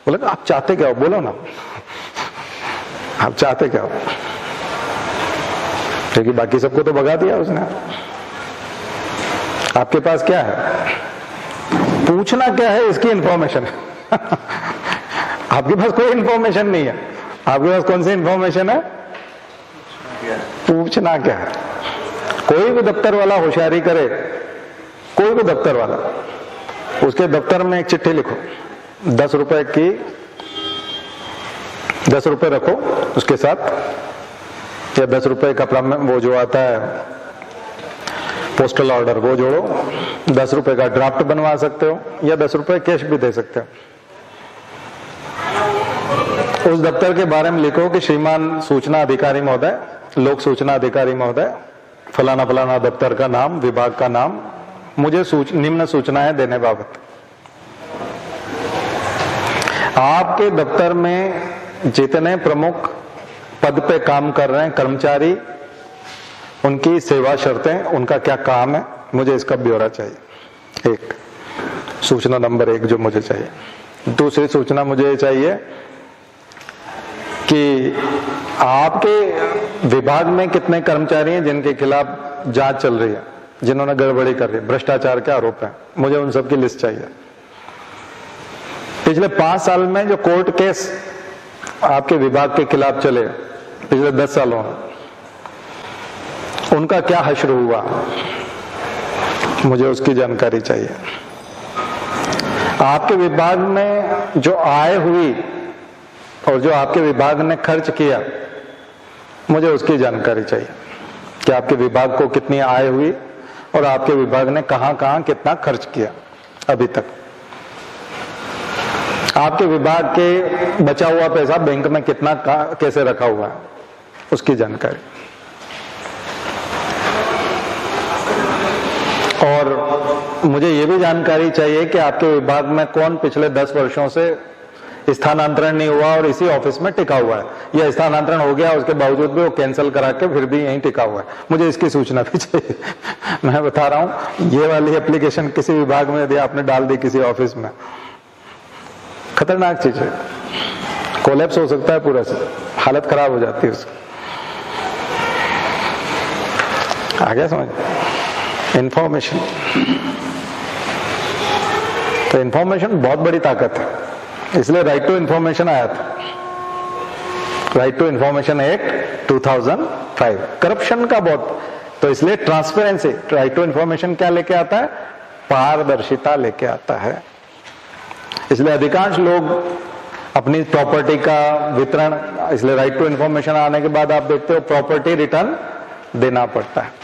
बोले आप चाहते क्या हो? बोलो ना, आप चाहते क्या हो? क्योंकि बाकी सबको तो भगा दिया उसने। आपके पास क्या है? पूछना क्या है इसकी इंफॉर्मेशन आपके पास कोई इंफॉर्मेशन नहीं है। आपके पास कौन सी इंफॉर्मेशन है? पूछना क्या है? कोई भी दफ्तर वाला होशियारी करे, कोई भी दफ्तर वाला, उसके दफ्तर में एक चिट्ठी लिखो, 10 रुपए की, 10 रुपए रखो उसके साथ, या 10 रुपए का वो जो आता है पोस्टल ऑर्डर वो जोड़ो, 10 रुपए का ड्राफ्ट बनवा सकते हो, या 10 रुपए कैश भी दे सकते हो। उस दफ्तर के बारे में लिखो कि श्रीमान सूचना अधिकारी महोदय, लोक सूचना अधिकारी महोदय, फलाना फलाना दफ्तर का नाम, विभाग का नाम, मुझे निम्न सूचनाएं देने बाबत। आपके दफ्तर में जितने प्रमुख पद पे काम कर रहे हैं कर्मचारी, उनकी सेवा शर्तें, उनका क्या काम है, मुझे इसका ब्यौरा चाहिए। एक सूचना नंबर 1 जो मुझे चाहिए। दूसरी सूचना मुझे चाहिए कि आपके विभाग में कितने कर्मचारी हैं जिनके खिलाफ जांच चल रही है, जिन्होंने गड़बड़ी कर रही है, भ्रष्टाचार के आरोप हैं, मुझे उन सब की लिस्ट चाहिए। पिछले 5 साल में जो कोर्ट केस आपके विभाग के खिलाफ चले, पिछले 10 सालों में, उनका क्या हश्र हुआ, मुझे उसकी जानकारी चाहिए। आपके विभाग में जो आय हुई और जो आपके विभाग ने खर्च किया, मुझे उसकी जानकारी चाहिए कि आपके विभाग को कितनी आय हुई और आपके विभाग ने कहां कहां कितना खर्च किया अभी तक। आपके विभाग के बचा हुआ पैसा बैंक में कितना कैसे रखा हुआ है, उसकी जानकारी। और मुझे ये भी जानकारी चाहिए कि आपके विभाग में कौन पिछले 10 वर्षों से स्थानांतरण नहीं हुआ और इसी ऑफिस में टिका हुआ है, या स्थानांतरण हो गया उसके बावजूद भी वो कैंसिल करा के फिर भी यहीं टिका हुआ है, मुझे इसकी सूचना भी चाहिए। मैं बता रहा हूं, ये वाली एप्लीकेशन किसी विभाग में यदि आपने डाल दी किसी ऑफिस में, खतरनाक चीज है, कोलैप्स हो सकता है, पूरा से हालत खराब हो जाती है उसकी। आ गया समझ? इंफॉर्मेशन, तो इंफॉर्मेशन बहुत बड़ी ताकत है, इसलिए राइट टू इंफॉर्मेशन आया था, right to information act 2005। Corruption का बहुत, तो इसलिए ट्रांसपेरेंसी, राइट टू इंफॉर्मेशन क्या लेके आता है? पारदर्शिता लेके आता है। इसलिए अधिकांश लोग अपनी प्रॉपर्टी का वितरण, इसलिए राइट टू इंफॉर्मेशन आने के बाद आप देखते हो प्रॉपर्टी रिटर्न देना पड़ता है।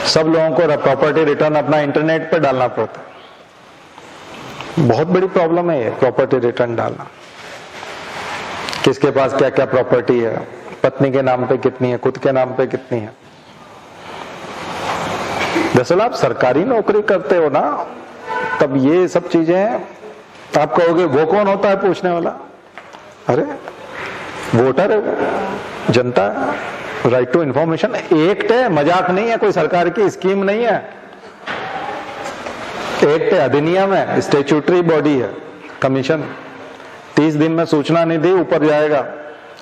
सब लोगों को प्रॉपर्टी रिटर्न अपना इंटरनेट पर डालना पड़ता है। बहुत बड़ी प्रॉब्लम है ये प्रॉपर्टी रिटर्न डालना। किसके पास क्या क्या प्रॉपर्टी है, पत्नी के नाम पे कितनी है, खुद के नाम पे कितनी है। दरअसल आप सरकारी नौकरी करते हो ना, तब ये सब चीजें आप कहोगे वो कौन होता है पूछने वाला। अरे वोटर है वो, जनता है। राइट टू इंफॉर्मेशन एक्ट है, मजाक नहीं है, कोई सरकार की स्कीम नहीं है। एक्ट है, अधिनियम है, स्टैट्यूटरी बॉडी है। कमीशन 30 दिन में सूचना नहीं दी, ऊपर जाएगा,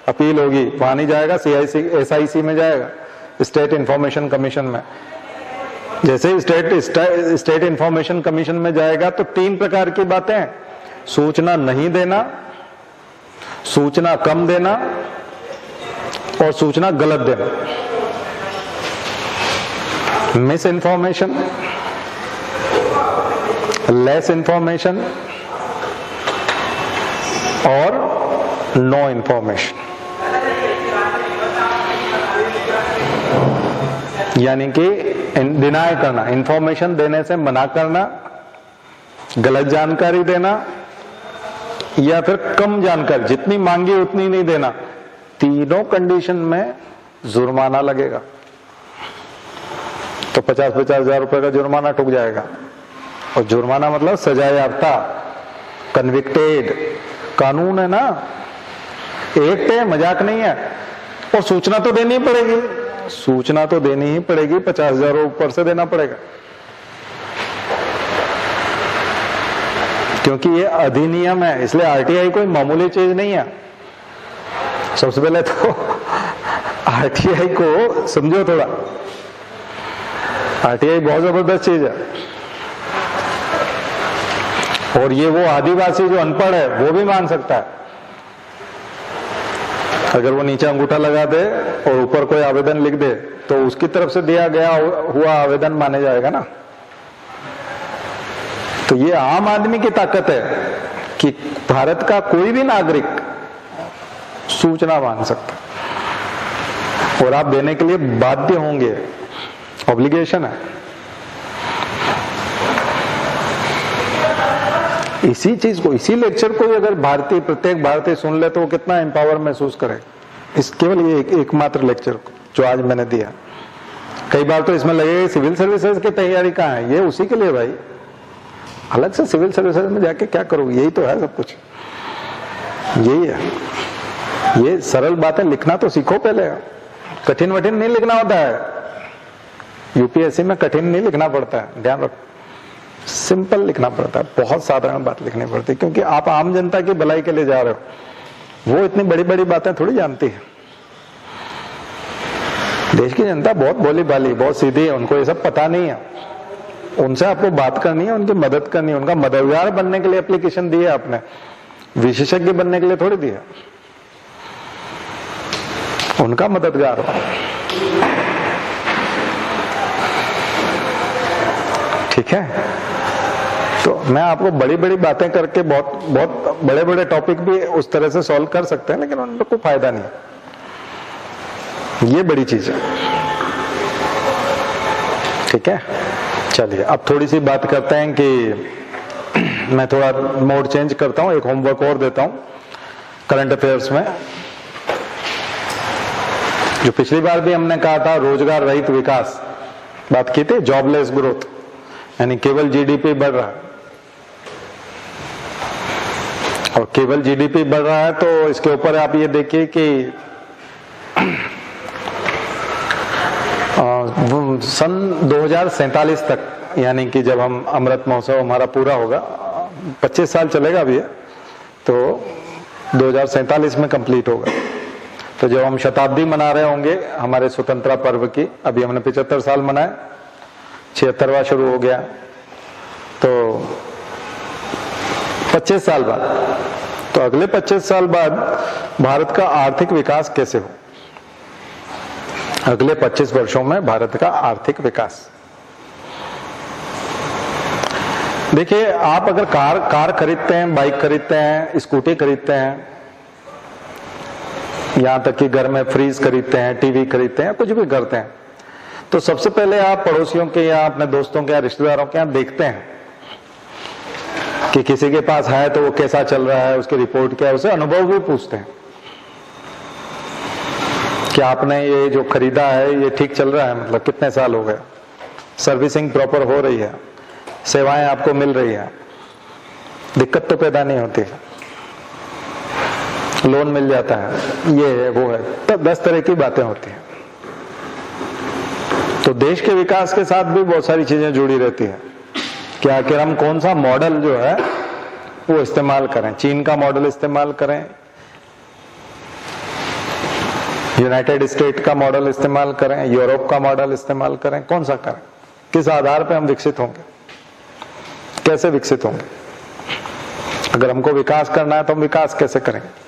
अपील होगी, वहां नहीं जाएगा, CIC SIC में जाएगा, स्टेट इंफॉर्मेशन कमीशन में। जैसे ही स्टेट इंफॉर्मेशन कमीशन में जाएगा तो 3 प्रकार की बातें, सूचना नहीं देना, सूचना कम देना और सूचना गलत देना। मिस इंफॉर्मेशन, लेस इंफॉर्मेशन और नो इंफॉर्मेशन। यानी कि डिनाई करना, इंफॉर्मेशन देने से मना करना, गलत जानकारी देना या फिर कम जानकारी, जितनी मांगी उतनी नहीं देना। तीनों कंडीशन में जुर्माना लगेगा। तो 50-50 हजार रुपए का जुर्माना ठुक जाएगा। और जुर्माना मतलब सजा याफ्ता, कन्विक्टेड, कानून है ना, एक्ट है, मजाक नहीं है। और सूचना तो देनी पड़ेगी, सूचना तो देनी ही पड़ेगी, 50 हजार ऊपर से देना पड़ेगा, क्योंकि ये अधिनियम है। इसलिए RTI कोई मामूली चीज नहीं है। सबसे पहले तो RTI को समझो थोड़ा, RTI बहुत जबरदस्त चीज है। और ये वो आदिवासी जो अनपढ़ है वो भी मान सकता है। अगर वो नीचे अंगूठा लगा दे और ऊपर कोई आवेदन लिख दे तो उसकी तरफ से दिया गया हुआ आवेदन माने जाएगा ना। तो ये आम आदमी की ताकत है कि भारत का कोई भी नागरिक सूचना मांग सकता है और आप देने के लिए बाध्य होंगे, ऑब्लिगेशन है। इसी चीज को, इसी लेक्चर को अगर प्रत्येक भारतीय सुन ले तो वो कितना एम्पावर महसूस करे। इस केवल ये एकमात्र लेक्चर जो आज मैंने दिया। कई बार तो इसमें लगेगा सिविल सर्विसेज की तैयारी कहाँ है, ये उसी के लिए भाई। अलग से सिविल सर्विसेज में जाके क्या करोगे, यही तो है सब कुछ, यही है। ये सरल बातें लिखना तो सीखो पहले, कठिन वठिन नहीं लिखना होता है। UPSC में कठिन नहीं लिखना पड़ता है, ध्यान रखो, सिंपल लिखना पड़ता है, बहुत साधारण बात लिखनी पड़ती है, क्योंकि आप आम जनता की भलाई के लिए जा रहे हो। वो इतनी बड़ी बड़ी बातें थोड़ी जानती है। देश की जनता बहुत भोली भाली, बहुत सीधी है, उनको ये सब पता नहीं है। उनसे आपको बात करनी है, उनकी मदद करनी है। उनका मददगार बनने के लिए एप्लीकेशन दी है आपने, विशेषज्ञ बनने के लिए थोड़ी दी है। उनका मददगार हो, ठीक है। तो मैं आपको बड़ी बड़ी बातें करके बहुत बड़े बड़े टॉपिक भी उस तरह से सॉल्व कर सकते हैं, लेकिन उनमें कोई फायदा नहीं है। ये बड़ी चीज है, ठीक है। चलिए अब थोड़ी सी बात करते हैं कि मैं थोड़ा मोड चेंज करता हूं, एक होमवर्क और देता हूं करंट अफेयर्स में। जो पिछली बार भी हमने कहा था रोजगार रहित विकास, बात की थी, जॉबलेस ग्रोथ, यानी केवल GDP बढ़ रहा है। और केवल GDP बढ़ रहा है तो इसके ऊपर आप ये देखिए कि सन 2047 तक, यानी कि जब हम अमृत महोत्सव हमारा पूरा होगा, 25 साल चलेगा अभी, तो 2047 में कंप्लीट होगा। तो जब हम शताब्दी मना रहे होंगे हमारे स्वतंत्रता पर्व की, अभी हमने 75 साल मनाए, 76वां शुरू हो गया, तो 25 साल बाद, तो अगले 25 साल बाद भारत का आर्थिक विकास कैसे हो, अगले 25 वर्षों में भारत का आर्थिक विकास। देखिए, आप अगर कार खरीदते हैं, बाइक खरीदते हैं, स्कूटी खरीदते हैं, यहां तक कि घर में फ्रीज खरीदते हैं, टीवी खरीदते हैं, कुछ भी करते हैं, तो सबसे पहले आप पड़ोसियों के या अपने दोस्तों के या रिश्तेदारों के यहाँ देखते हैं कि किसी के पास है तो वो कैसा चल रहा है, उसकी रिपोर्ट क्या है, उसे अनुभव भी पूछते हैं कि आपने ये जो खरीदा है ये ठीक चल रहा है, मतलब कितने साल हो गए, सर्विसिंग प्रॉपर हो रही है, सेवाएं आपको मिल रही है, दिक्कत तो पैदा नहीं होती है, लोन मिल जाता है, ये है वो है, तब 10 तरह की बातें होती हैं। तो देश के विकास के साथ भी बहुत सारी चीजें जुड़ी रहती है कि आखिर हम कौन सा मॉडल जो है वो इस्तेमाल करें। चीन का मॉडल इस्तेमाल करें, यूनाइटेड स्टेट का मॉडल इस्तेमाल करें, यूरोप का मॉडल इस्तेमाल करें, कौन सा करें, किस आधार पे हम विकसित होंगे, कैसे विकसित होंगे। अगर हमको विकास करना है तो हम विकास कैसे करेंगे।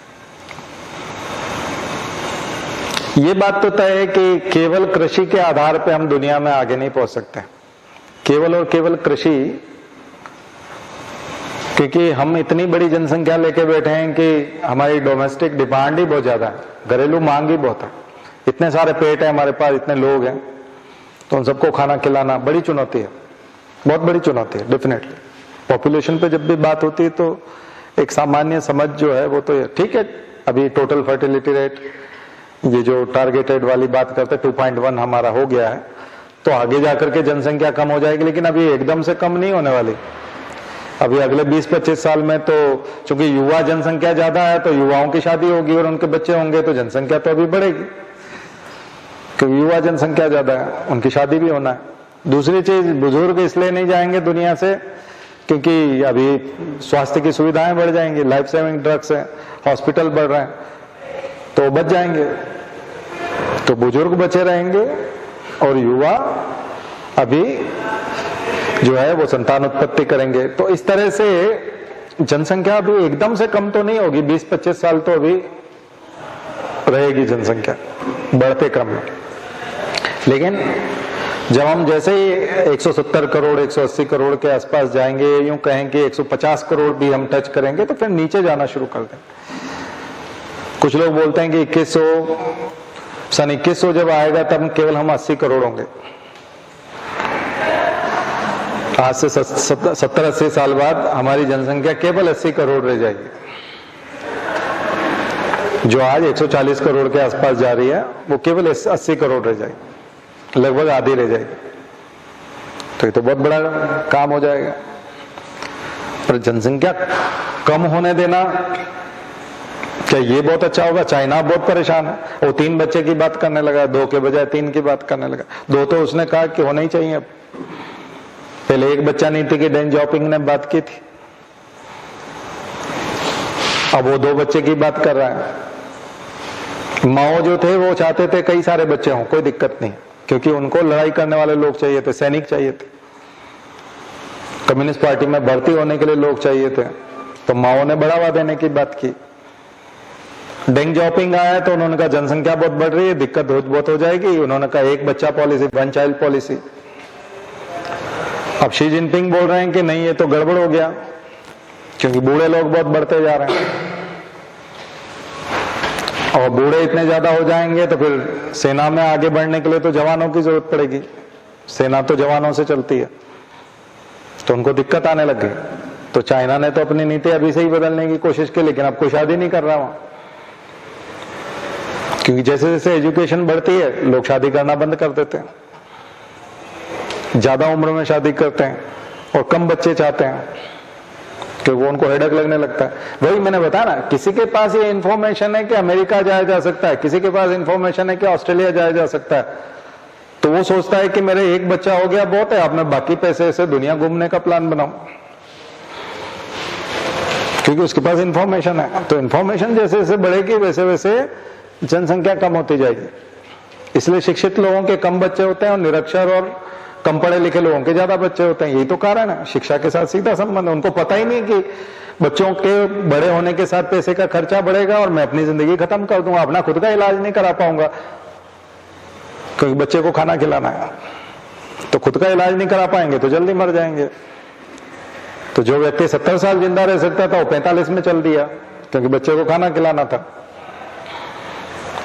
ये बात तो तय है कि केवल कृषि के आधार पे हम दुनिया में आगे नहीं पहुंच सकते, केवल और केवल कृषि, क्योंकि हम इतनी बड़ी जनसंख्या लेके बैठे हैं कि हमारी डोमेस्टिक डिमांड ही बहुत ज्यादा है, घरेलू मांग ही बहुत है, इतने सारे पेट है हमारे पास, इतने लोग हैं, तो उन सबको खाना खिलाना बड़ी चुनौती है, बहुत बड़ी चुनौती है। डेफिनेटली पॉपुलेशन पे जब भी बात होती है तो एक सामान्य समझ जो है वो तो ठीक है, अभी टोटल फर्टिलिटी रेट ये जो टारगेटेड वाली बात करते हैं 2.1 हमारा हो गया है, तो आगे जाकर के जनसंख्या कम हो जाएगी, लेकिन अभी एकदम से कम नहीं होने वाली। अभी अगले 20-25 साल में तो चूंकि युवा जनसंख्या ज्यादा है तो युवाओं की शादी होगी और उनके बच्चे होंगे, तो जनसंख्या तो अभी बढ़ेगी क्योंकि युवा जनसंख्या ज्यादा है, उनकी शादी भी होना है। दूसरी चीज, बुजुर्ग इसलिए नहीं जाएंगे दुनिया से क्योंकि अभी स्वास्थ्य की सुविधाएं बढ़ जाएंगी, लाइफ सेविंग ड्रग्स है, हॉस्पिटल बढ़ रहे हैं, तो बच जाएंगे, तो बुजुर्ग बचे रहेंगे और युवा अभी जो है वो संतान उत्पत्ति करेंगे। तो इस तरह से जनसंख्या अभी एकदम से कम तो नहीं होगी, 20-25 साल तो अभी रहेगी जनसंख्या बढ़ते क्रम में। लेकिन जब हम जैसे ही 170 करोड़ 180 करोड़ के आसपास जाएंगे, यूं कहें कि 150 करोड़ भी हम टच करेंगे, तो फिर नीचे जाना शुरू कर देंगे। कुछ लोग बोलते हैं कि 2100 जब आएगा तब केवल हम 80 करोड़ होंगे। आज से 70-80 साल बाद हमारी जनसंख्या केवल 80 करोड़ रह जाएगी, जो आज 140 करोड़ के आसपास जा रही है वो केवल 80 करोड़ रह जाएगी, लगभग आधी रह जाएगी। तो ये तो बहुत बड़ा काम हो जाएगा। पर जनसंख्या कम होने देना क्या ये बहुत अच्छा होगा? चाइना बहुत परेशान है, वो 3 बच्चे की बात करने लगा, 2 के बजाय 3 की बात करने लगा। 2 तो उसने कहा कि होना ही चाहिए। पहले 1 बच्चा नीति की डेंग जॉपिंग ने बात की थी, अब वो 2 बच्चे की बात कर रहा है। माओ जो थे वो चाहते थे कई सारे बच्चे हों, कोई दिक्कत नहीं, क्योंकि उनको लड़ाई करने वाले लोग चाहिए थे, सैनिक चाहिए थे। कम्युनिस्ट पार्टी में भर्ती होने के लिए लोग चाहिए थे, तो माओ ने बढ़ावा देने की बात की। डेंग जॉपिंग आया तो उन्होंने कहा जनसंख्या बहुत बढ़ रही है, दिक्कत बहुत हो जाएगी, उन्होंने कहा 1 बच्चा पॉलिसी, 1 चाइल्ड पॉलिसी। अब शी जिनपिंग बोल रहे हैं कि नहीं, ये तो गड़बड़ हो गया, क्योंकि बूढ़े लोग बहुत बढ़ते जा रहे हैं, और बूढ़े इतने ज्यादा हो जाएंगे तो फिर सेना में आगे बढ़ने के लिए तो जवानों की जरूरत पड़ेगी, सेना तो जवानों से चलती है, तो उनको दिक्कत आने लग गई। तो चाइना ने तो अपनी नीति अभी से ही बदलने की कोशिश की, लेकिन अब कोई शादी नहीं कर रहा वहां, क्योंकि जैसे जैसे एजुकेशन बढ़ती है लोग शादी करना बंद कर देते हैं, ज्यादा उम्र में शादी करते हैं और कम बच्चे चाहते हैं, क्योंकि वो उनको हेडेक लगने लगता है। वही मैंने बताया ना, किसी के पास ये इन्फॉर्मेशन है कि अमेरिका जाया जा सकता है, किसी के पास इन्फॉर्मेशन है कि ऑस्ट्रेलिया जाया जा सकता है, तो वो सोचता है कि मेरे 1 बच्चा हो गया बहुत है, अब मैं बाकी पैसे से दुनिया घूमने का प्लान बनाऊं, क्योंकि उसके पास इन्फॉर्मेशन है। तो इन्फॉर्मेशन जैसे जैसे बढ़ेगी वैसे वैसे जनसंख्या कम होती जाएगी। इसलिए शिक्षित लोगों के कम बच्चे होते हैं और निरक्षर और कम पढ़े लिखे लोगों के ज्यादा बच्चे होते हैं। यही तो कारण है, शिक्षा के साथ सीधा संबंध है। उनको पता ही नहीं कि बच्चों के बड़े होने के साथ पैसे का खर्चा बढ़ेगा और मैं अपनी जिंदगी खत्म कर दूंगा, अपना खुद का इलाज नहीं करा पाऊंगा, क्योंकि बच्चे को खाना खिलाना है। तो खुद का इलाज नहीं करा पाएंगे तो जल्दी मर जाएंगे। तो जो व्यक्ति 70 साल जिंदा रह सकता था वो 45 में चल दिया, क्योंकि बच्चे को खाना खिलाना था।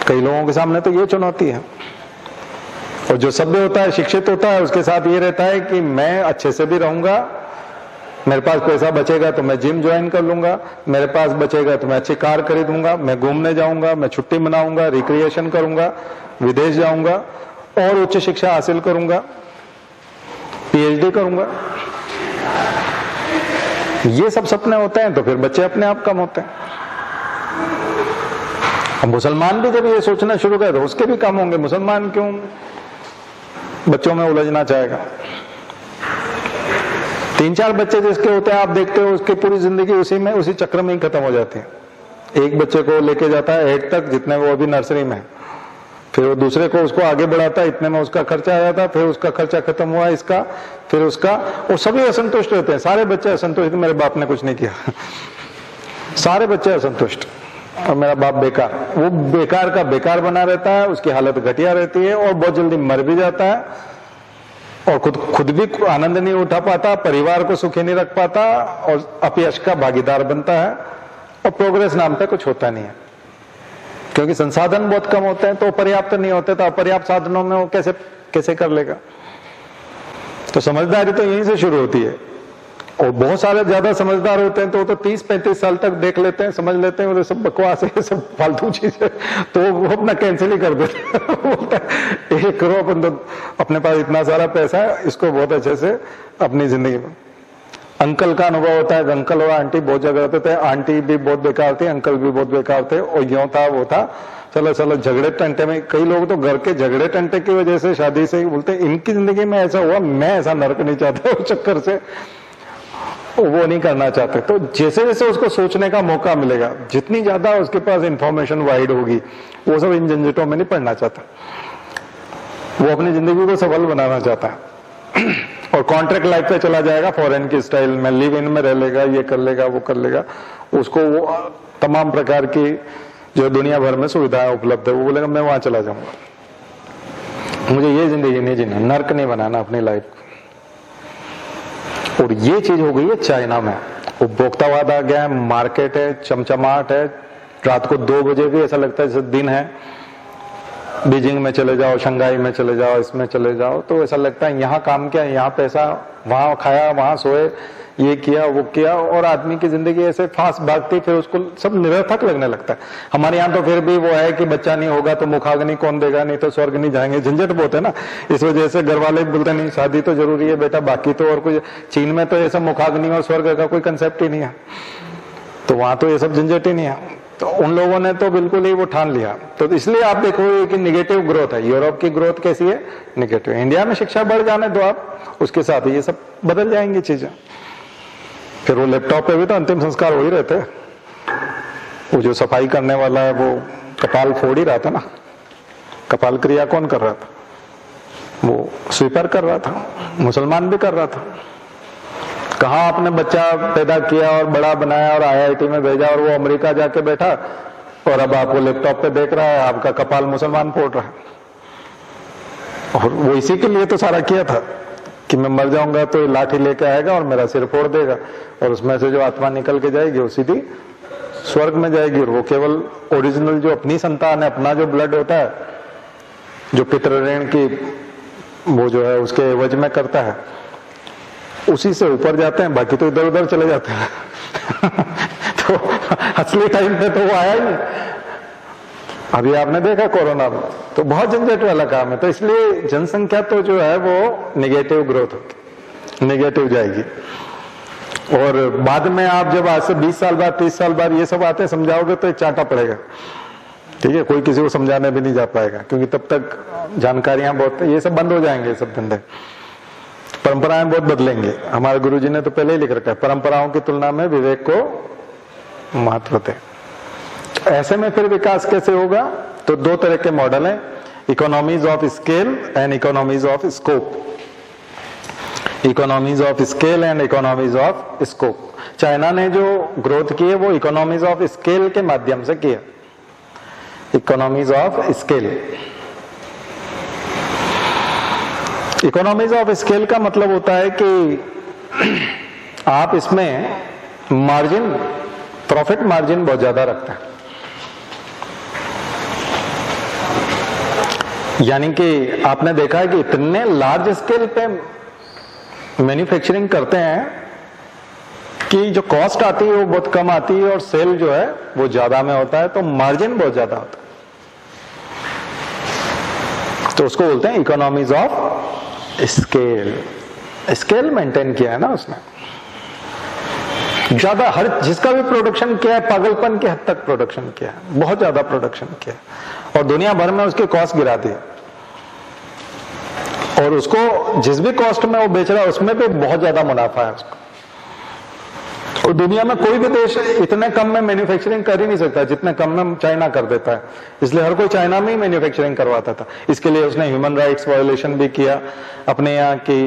कई लोगों के सामने तो ये चुनौती है। और जो सभ्य होता है, शिक्षित होता है, उसके साथ ये रहता है कि मैं अच्छे से भी रहूंगा, मेरे पास पैसा बचेगा तो मैं जिम ज्वाइन कर लूंगा, मेरे पास बचेगा तो मैं अच्छी कार खरीदूंगा, मैं घूमने जाऊंगा, मैं छुट्टी मनाऊंगा, रिक्रिएशन करूंगा, विदेश जाऊंगा और उच्च शिक्षा हासिल करूंगा, पीएचडी करूंगा। ये सब सपने होते हैं तो फिर बच्चे अपने आप कम होते हैं। अब मुसलमान भी जब ये सोचना शुरू करे तो उसके भी कम होंगे। मुसलमान क्यों बच्चों में उलझना चाहेगा? 3-4 बच्चे जिसके होते हैं आप देखते हो, उसकी पूरी जिंदगी उसी चक्र में ही खत्म हो जाती है। एक बच्चे को लेके जाता है 8 तक, जितने वो अभी नर्सरी में, फिर वो दूसरे को उसको आगे बढ़ाता है, इतने में उसका खर्चा आ जाता है, फिर उसका खर्चा खत्म हुआ इसका, फिर उसका, और सभी असंतुष्ट रहते हैं। सारे बच्चे असंतुष्ट, मेरे बाप ने कुछ नहीं किया सारे बच्चे असंतुष्ट, और मेरा बाप बेकार। वो बेकार का बेकार बना रहता है, उसकी हालत घटिया रहती है और बहुत जल्दी मर भी जाता है और खुद भी आनंद नहीं उठा पाता, परिवार को सुखी नहीं रख पाता और अपयश का भागीदार बनता है और प्रोग्रेस नाम पे कुछ होता नहीं है। क्योंकि संसाधन बहुत कम होते हैं तो पर्याप्त नहीं होते, तो अपर्याप्त साधनों में वो कैसे कर लेगा। तो समझदारी तो यहीं से शुरू होती है। और बहुत सारे ज्यादा समझदार होते हैं तो वो तो 30-35 साल तक देख लेते हैं, समझ लेते हैं और सब बकवास है, सब फालतू चीज है, तो वो अपना कैंसिल ही कर देते हैं एक करो अपन तो अपने पास इतना सारा पैसा है, इसको बहुत अच्छे से अपनी जिंदगी में। अंकल का अनुभव होता है, अंकल और आंटी बहुत जगह होते थे, आंटी भी बहुत बेकार थी, अंकल भी बहुत बेकार थे, और यो था वो था, चलो झगड़े टंटे में। कई लोग तो घर के झगड़े टंटे की वजह से शादी से बोलते इनकी जिंदगी में ऐसा हुआ, मैं ऐसा नरक नहीं चाहता, उस चक्कर से वो नहीं करना चाहते। तो जैसे जैसे उसको सोचने का मौका मिलेगा, जितनी ज्यादा उसके पास इंफॉर्मेशन वाइड होगी, वो सब इन झंझटों में नहीं पड़ना चाहता, वो अपनी जिंदगी को सफल बनाना चाहता है और कॉन्ट्रैक्ट लाइफ पे चला जाएगा, फॉरेन की स्टाइल में लिव इन में रह लेगा, ये कर लेगा वो कर लेगा, उसको वो तमाम प्रकार की जो दुनिया भर में सुविधाएं उपलब्ध है, वो बोलेगा मैं वहां चला जाऊंगा, मुझे ये जिंदगी नहीं जीना, नर्क नहीं बनाना अपनी लाइफ। और ये चीज हो गई है चाइना में, उपभोक्तावाद आ गया है, मार्केट है, चमचमाहट है, रात को 2 बजे भी ऐसा लगता है जैसे दिन है। बीजिंग में चले जाओ, शंघाई में चले जाओ, इसमें चले जाओ, तो ऐसा लगता है यहाँ काम किया, यहाँ पैसा, वहां खाया, वहां सोए, ये किया वो किया, और आदमी की जिंदगी ऐसे फास्ट भागती, फिर उसको सब निरर्थक लगने लगता है। हमारे यहाँ तो फिर भी वो है कि बच्चा नहीं होगा तो मुखाग्नि कौन देगा, नहीं तो स्वर्ग नहीं जाएंगे, झंझट बहुत है ना, इस वजह से घर वाले बोलते नहीं शादी तो जरूरी है बेटा, बाकी तो और कुछ। चीन में तो ये सब मुखाग्नि और स्वर्ग का कोई कंसेप्ट ही नहीं है, तो वहां तो ये सब झंझट ही नहीं है। तो उन लोगों ने तो बिल्कुल ही वो ठान लिया। तो इसलिए आप देखोगे कि निगेटिव ग्रोथ है। यूरोप की ग्रोथ कैसी है? निगेटिव। इंडिया में शिक्षा बढ़ जाने दो आप, उसके साथ ये सब बदल जाएंगी चीजें। फिर वो लैपटॉप पे भी तो अंतिम संस्कार हो ही रहते हैं। वो जो सफाई करने वाला है वो कपाल फोड़ ही रहा था ना, कपाल क्रिया कौन कर रहा था? वो स्वीपर कर रहा था, मुसलमान भी कर रहा था। कहाँ आपने बच्चा पैदा किया और बड़ा बनाया और आईआईटी में भेजा और वो अमेरिका जाके बैठा और अब आपको लैपटॉप पे देख रहा है, आपका कपाल मुसलमान फोड़ रहा है। और वो इसी के लिए तो सारा किया था कि मैं मर जाऊंगा तो लाठी लेके आएगा और मेरा सिर फोड़ देगा, और उसमें से जो आत्मा निकल के जाएगी वो सीधी स्वर्ग में जाएगी। और वो केवल ओरिजिनल जो अपनी संतान है, अपना जो ब्लड होता है, जो पितृ ऋण की वो जो है उसके एवज में करता है, उसी से ऊपर जाते हैं, बाकी तो इधर उधर चले जाते हैं तो असली टाइम पे तो वो आया ही नहीं। अभी आपने देखा कोरोना में तो बहुत झंझट वाला काम है। तो इसलिए जनसंख्या तो जो है वो निगेटिव ग्रोथ होगी, निगेटिव जाएगी। और बाद में आप जब आज से 20 साल बाद 30 साल बाद ये सब आते समझाओगे तो एक चांटा पड़ेगा, ठीक है। कोई किसी को समझाने भी नहीं जा पाएगा, क्योंकि तब तक जानकारियां बहुत, ये सब बंद हो जाएंगे, सब धंधे। परंपराएं बहुत बदलेंगे। हमारे गुरुजी ने तो पहले ही लिख रखा है, परंपराओं की तुलना में विवेक को महत्व दे। ऐसे में फिर विकास कैसे होगा? तो 2 तरह के मॉडल हैं, economies of scale and economies of scope. Economies of scale and economies of scope. China ने जो ग्रोथ की है वो इकोनॉमीज ऑफ स्केल के माध्यम से किया। Economies of scale. Economies of scale का मतलब होता है कि आप इसमें मार्जिन, प्रॉफिट मार्जिन बहुत ज्यादा रखते हैं। यानी कि आपने देखा है कि इतने लार्ज स्केल पे मैन्युफैक्चरिंग करते हैं कि जो कॉस्ट आती है वो बहुत कम आती है और सेल जो है वो ज्यादा में होता है, तो मार्जिन बहुत ज्यादा होता है। तो उसको बोलते हैं economies of scale. Scale maintain किया है ना उसने, ज्यादा हर जिसका भी प्रोडक्शन किया है पागलपन के हद तक प्रोडक्शन किया है, बहुत ज्यादा प्रोडक्शन किया है और दुनिया भर में उसकी कॉस्ट गिरा दी और उसको जिस भी कॉस्ट में वो बेच रहा है उसमें भी बहुत ज्यादा मुनाफा है उसको। और दुनिया में कोई भी देश इतने कम में मैन्युफैक्चरिंग कर ही नहीं सकता जितने कम में चाइना कर देता है, इसलिए हर कोई चाइना में ही मैन्युफैक्चरिंग करवाता था। इसके लिए उसने ह्यूमन राइट्स वायोलेशन भी किया, अपने यहाँ की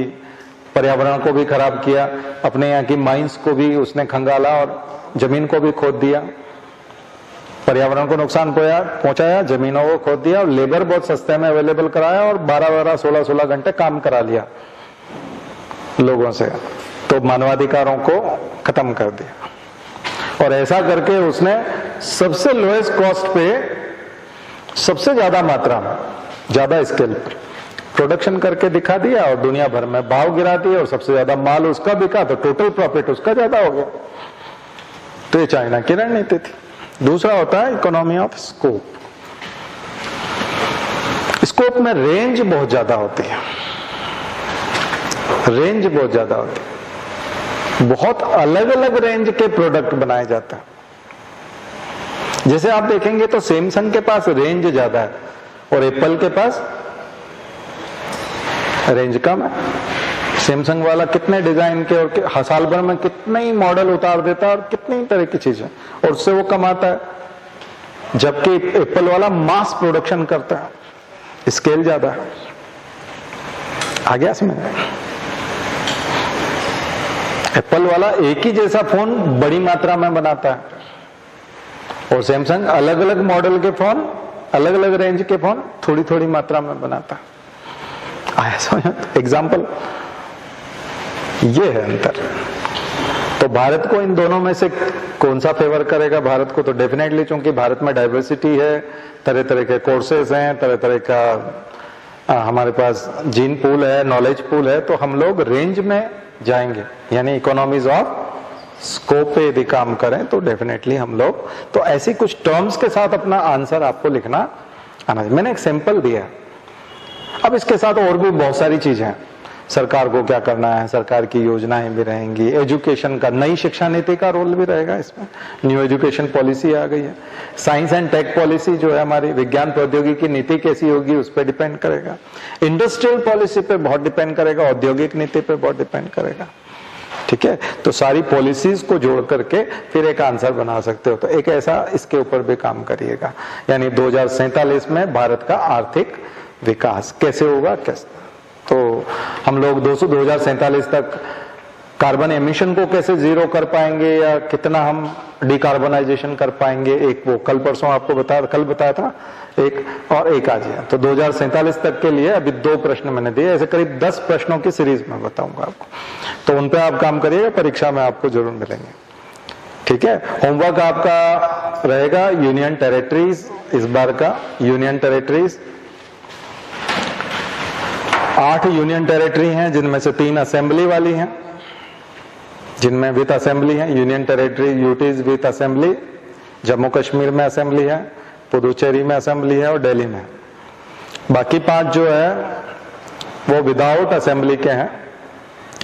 पर्यावरण को भी खराब किया, अपने यहाँ की माइंस को भी उसने खंगाला और जमीन को भी खोद दिया, पर्यावरण को नुकसान पहुंचाया, जमीनों को खोद दिया और लेबर बहुत सस्ते में अवेलेबल कराया और 12-12, 16-16 घंटे काम करा लिया लोगों से, तो मानवाधिकारों को खत्म कर दिया। और ऐसा करके उसने सबसे लोएस्ट कॉस्ट पे सबसे ज्यादा मात्रा में ज्यादा स्केल पर प्रोडक्शन करके दिखा दिया और दुनिया भर में भाव गिरा दिए और सबसे ज्यादा माल उसका बिका तो टोटल प्रॉफिट उसका ज्यादा हो गया। तो ये चाइना की रणनीति थी। दूसरा होता है इकोनॉमी ऑफ स्कोप। स्कोप में रेंज बहुत ज्यादा होती है, रेंज बहुत ज्यादा होती है, बहुत अलग अलग रेंज के प्रोडक्ट बनाए जाते हैं। जैसे आप देखेंगे तो सैमसंग के पास रेंज ज्यादा है और एप्पल के पास रेंज कम है। सैमसंग वाला कितने डिजाइन के और साल भर में कितने ही मॉडल उतार देता है और कितनी तरह की चीजें और उससे वो कमाता है, जबकि एप्पल वाला मास प्रोडक्शन करता है, स्केल ज्यादा है। आ गया इसमें? एप्पल वाला एक ही जैसा फोन बड़ी मात्रा में बनाता है और सैमसंग अलग अलग मॉडल के फोन, अलग अलग रेंज के फोन थोड़ी थोड़ी मात्रा में बनाता है। आया समझ? एग्जाम्पल ये है अंतर। तो भारत को इन दोनों में से कौन सा फेवर करेगा? भारत को तो डेफिनेटली, क्योंकि भारत में डाइवर्सिटी है, तरह तरह के कोर्सेज हैं, तरह तरह का हमारे पास जीन पूल है, नॉलेज पूल है, तो हम लोग रेंज में जाएंगे। यानी इकोनॉमीज ऑफ स्कोप पे यदि काम करें तो डेफिनेटली हम लोग, तो ऐसी कुछ टर्म्स के साथ अपना आंसर आपको लिखना आना चाहिए। मैंने एक सैंपल दिया, अब इसके साथ और भी बहुत सारी चीजें हैं। सरकार को क्या करना है, सरकार की योजनाएं भी रहेंगी, एजुकेशन का, नई शिक्षा नीति का रोल भी रहेगा इसमें, न्यू एजुकेशन पॉलिसी आ गई है, साइंस एंड टेक पॉलिसी जो है हमारी, विज्ञान प्रौद्योगिकी नीति कैसी होगी उस पर डिपेंड करेगा, इंडस्ट्रियल पॉलिसी पे बहुत डिपेंड करेगा, औद्योगिक नीति पे बहुत डिपेंड करेगा। ठीक है, तो सारी पॉलिसीज को जोड़ करके फिर एक आंसर बना सकते हो। तो एक ऐसा इसके ऊपर भी काम करिएगा, यानी 2047 में भारत का आर्थिक विकास कैसे होगा, कैसे, तो हम लोग 2047 तक कार्बन एमिशन को कैसे जीरो कर पाएंगे या कितना हम डिकार्बनाइजेशन कर पाएंगे। एक वो कल परसों आपको बताया था एक, और एक आज है। तो 2047 तक के लिए अभी 2 प्रश्न मैंने दिए, ऐसे करीब 10 प्रश्नों की सीरीज में बताऊंगा आपको, तो उन पे आप काम करिएगा, परीक्षा में आपको जरूर मिलेंगे। ठीक है, होमवर्क आपका रहेगा यूनियन टेरिटरीज, इस बार का यूनियन टेरिटरीज 8 यूनियन टेरिटरी हैं, जिनमें से 3 असेंबली वाली हैं, जिनमें विद असेंबली है, union territory UTs with assembly, Jammu Kashmir में असेंबली है, पुदुचेरी में असेंबली है और दिल्ली में। बाकी 5 जो है वो विदाउट असेंबली के हैं।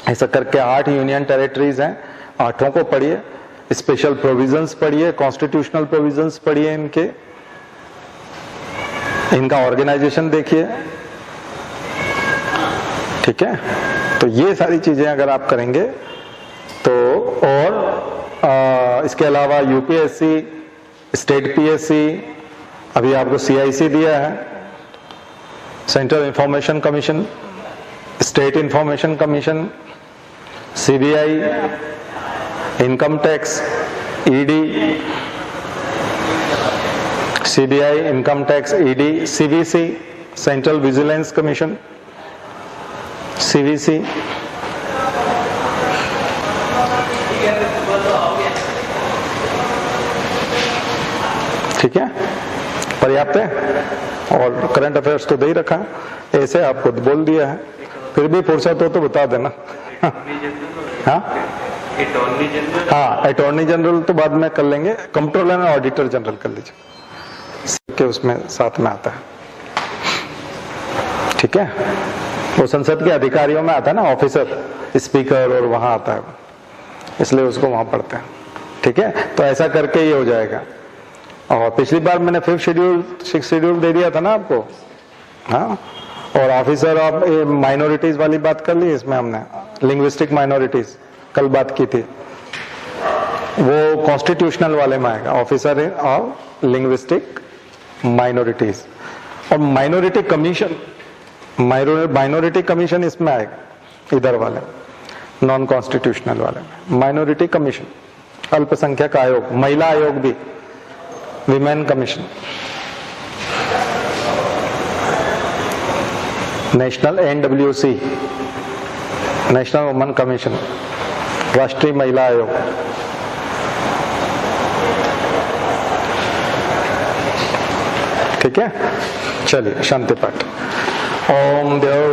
ऐसा करके 8 यूनियन टेरिटरीज हैं, 8 को पढ़िए, स्पेशल प्रोविजंस पढ़िए, कॉन्स्टिट्यूशनल प्रोविजंस पढ़िए, इनका ऑर्गेनाइजेशन देखिए। ठीक है, तो ये सारी चीजें अगर आप करेंगे तो, और इसके अलावा यूपीएससी, स्टेट पीएससी, अभी आपको सीआईसी दिया है, central information commission, state information commission, CBI, income tax, ED, CBI, income tax, ED, CVC, central vigilance commission, CVC, ठीक है, पर्याप्त है, और करंट अफेयर्स तो दे ही रखा है, ऐसे आपको बोल दिया है, फिर भी फुर्सत हो तो बता देना। हाँ हाँ, अटॉर्नी जनरल तो बाद में कर लेंगे, कंट्रोलर एंड ऑडिटर जनरल कर लीजिए कि उसमें साथ में आता है, ठीक है। वो संसद के अधिकारियों में आता है ना, ऑफिसर, स्पीकर, और वहां आता है, इसलिए उसको वहां पढ़ते हैं, ठीक है। तो ऐसा करके ये हो जाएगा। और पिछली बार मैंने 6th शेड्यूल दे दिया था ना आपको, हाँ। और ऑफिसर ऑफ माइनॉरिटीज वाली बात कर ली इसमें हमने, लिंग्विस्टिक माइनॉरिटीज कल बात की थी, वो कॉन्स्टिट्यूशनल वाले में आएगा, ऑफिसर ऑफ लिंग्विस्टिक माइनॉरिटीज। और माइनॉरिटी कमीशन इसमें आएगा, इधर वाले नॉन कॉन्स्टिट्यूशनल वाले में। माइनॉरिटी कमीशन, अल्पसंख्यक आयोग, महिला आयोग भी, women commission, national NWC, national women commission, राष्ट्रीय महिला आयोग। ठीक है, चलिए शांति पाठ। ओम देव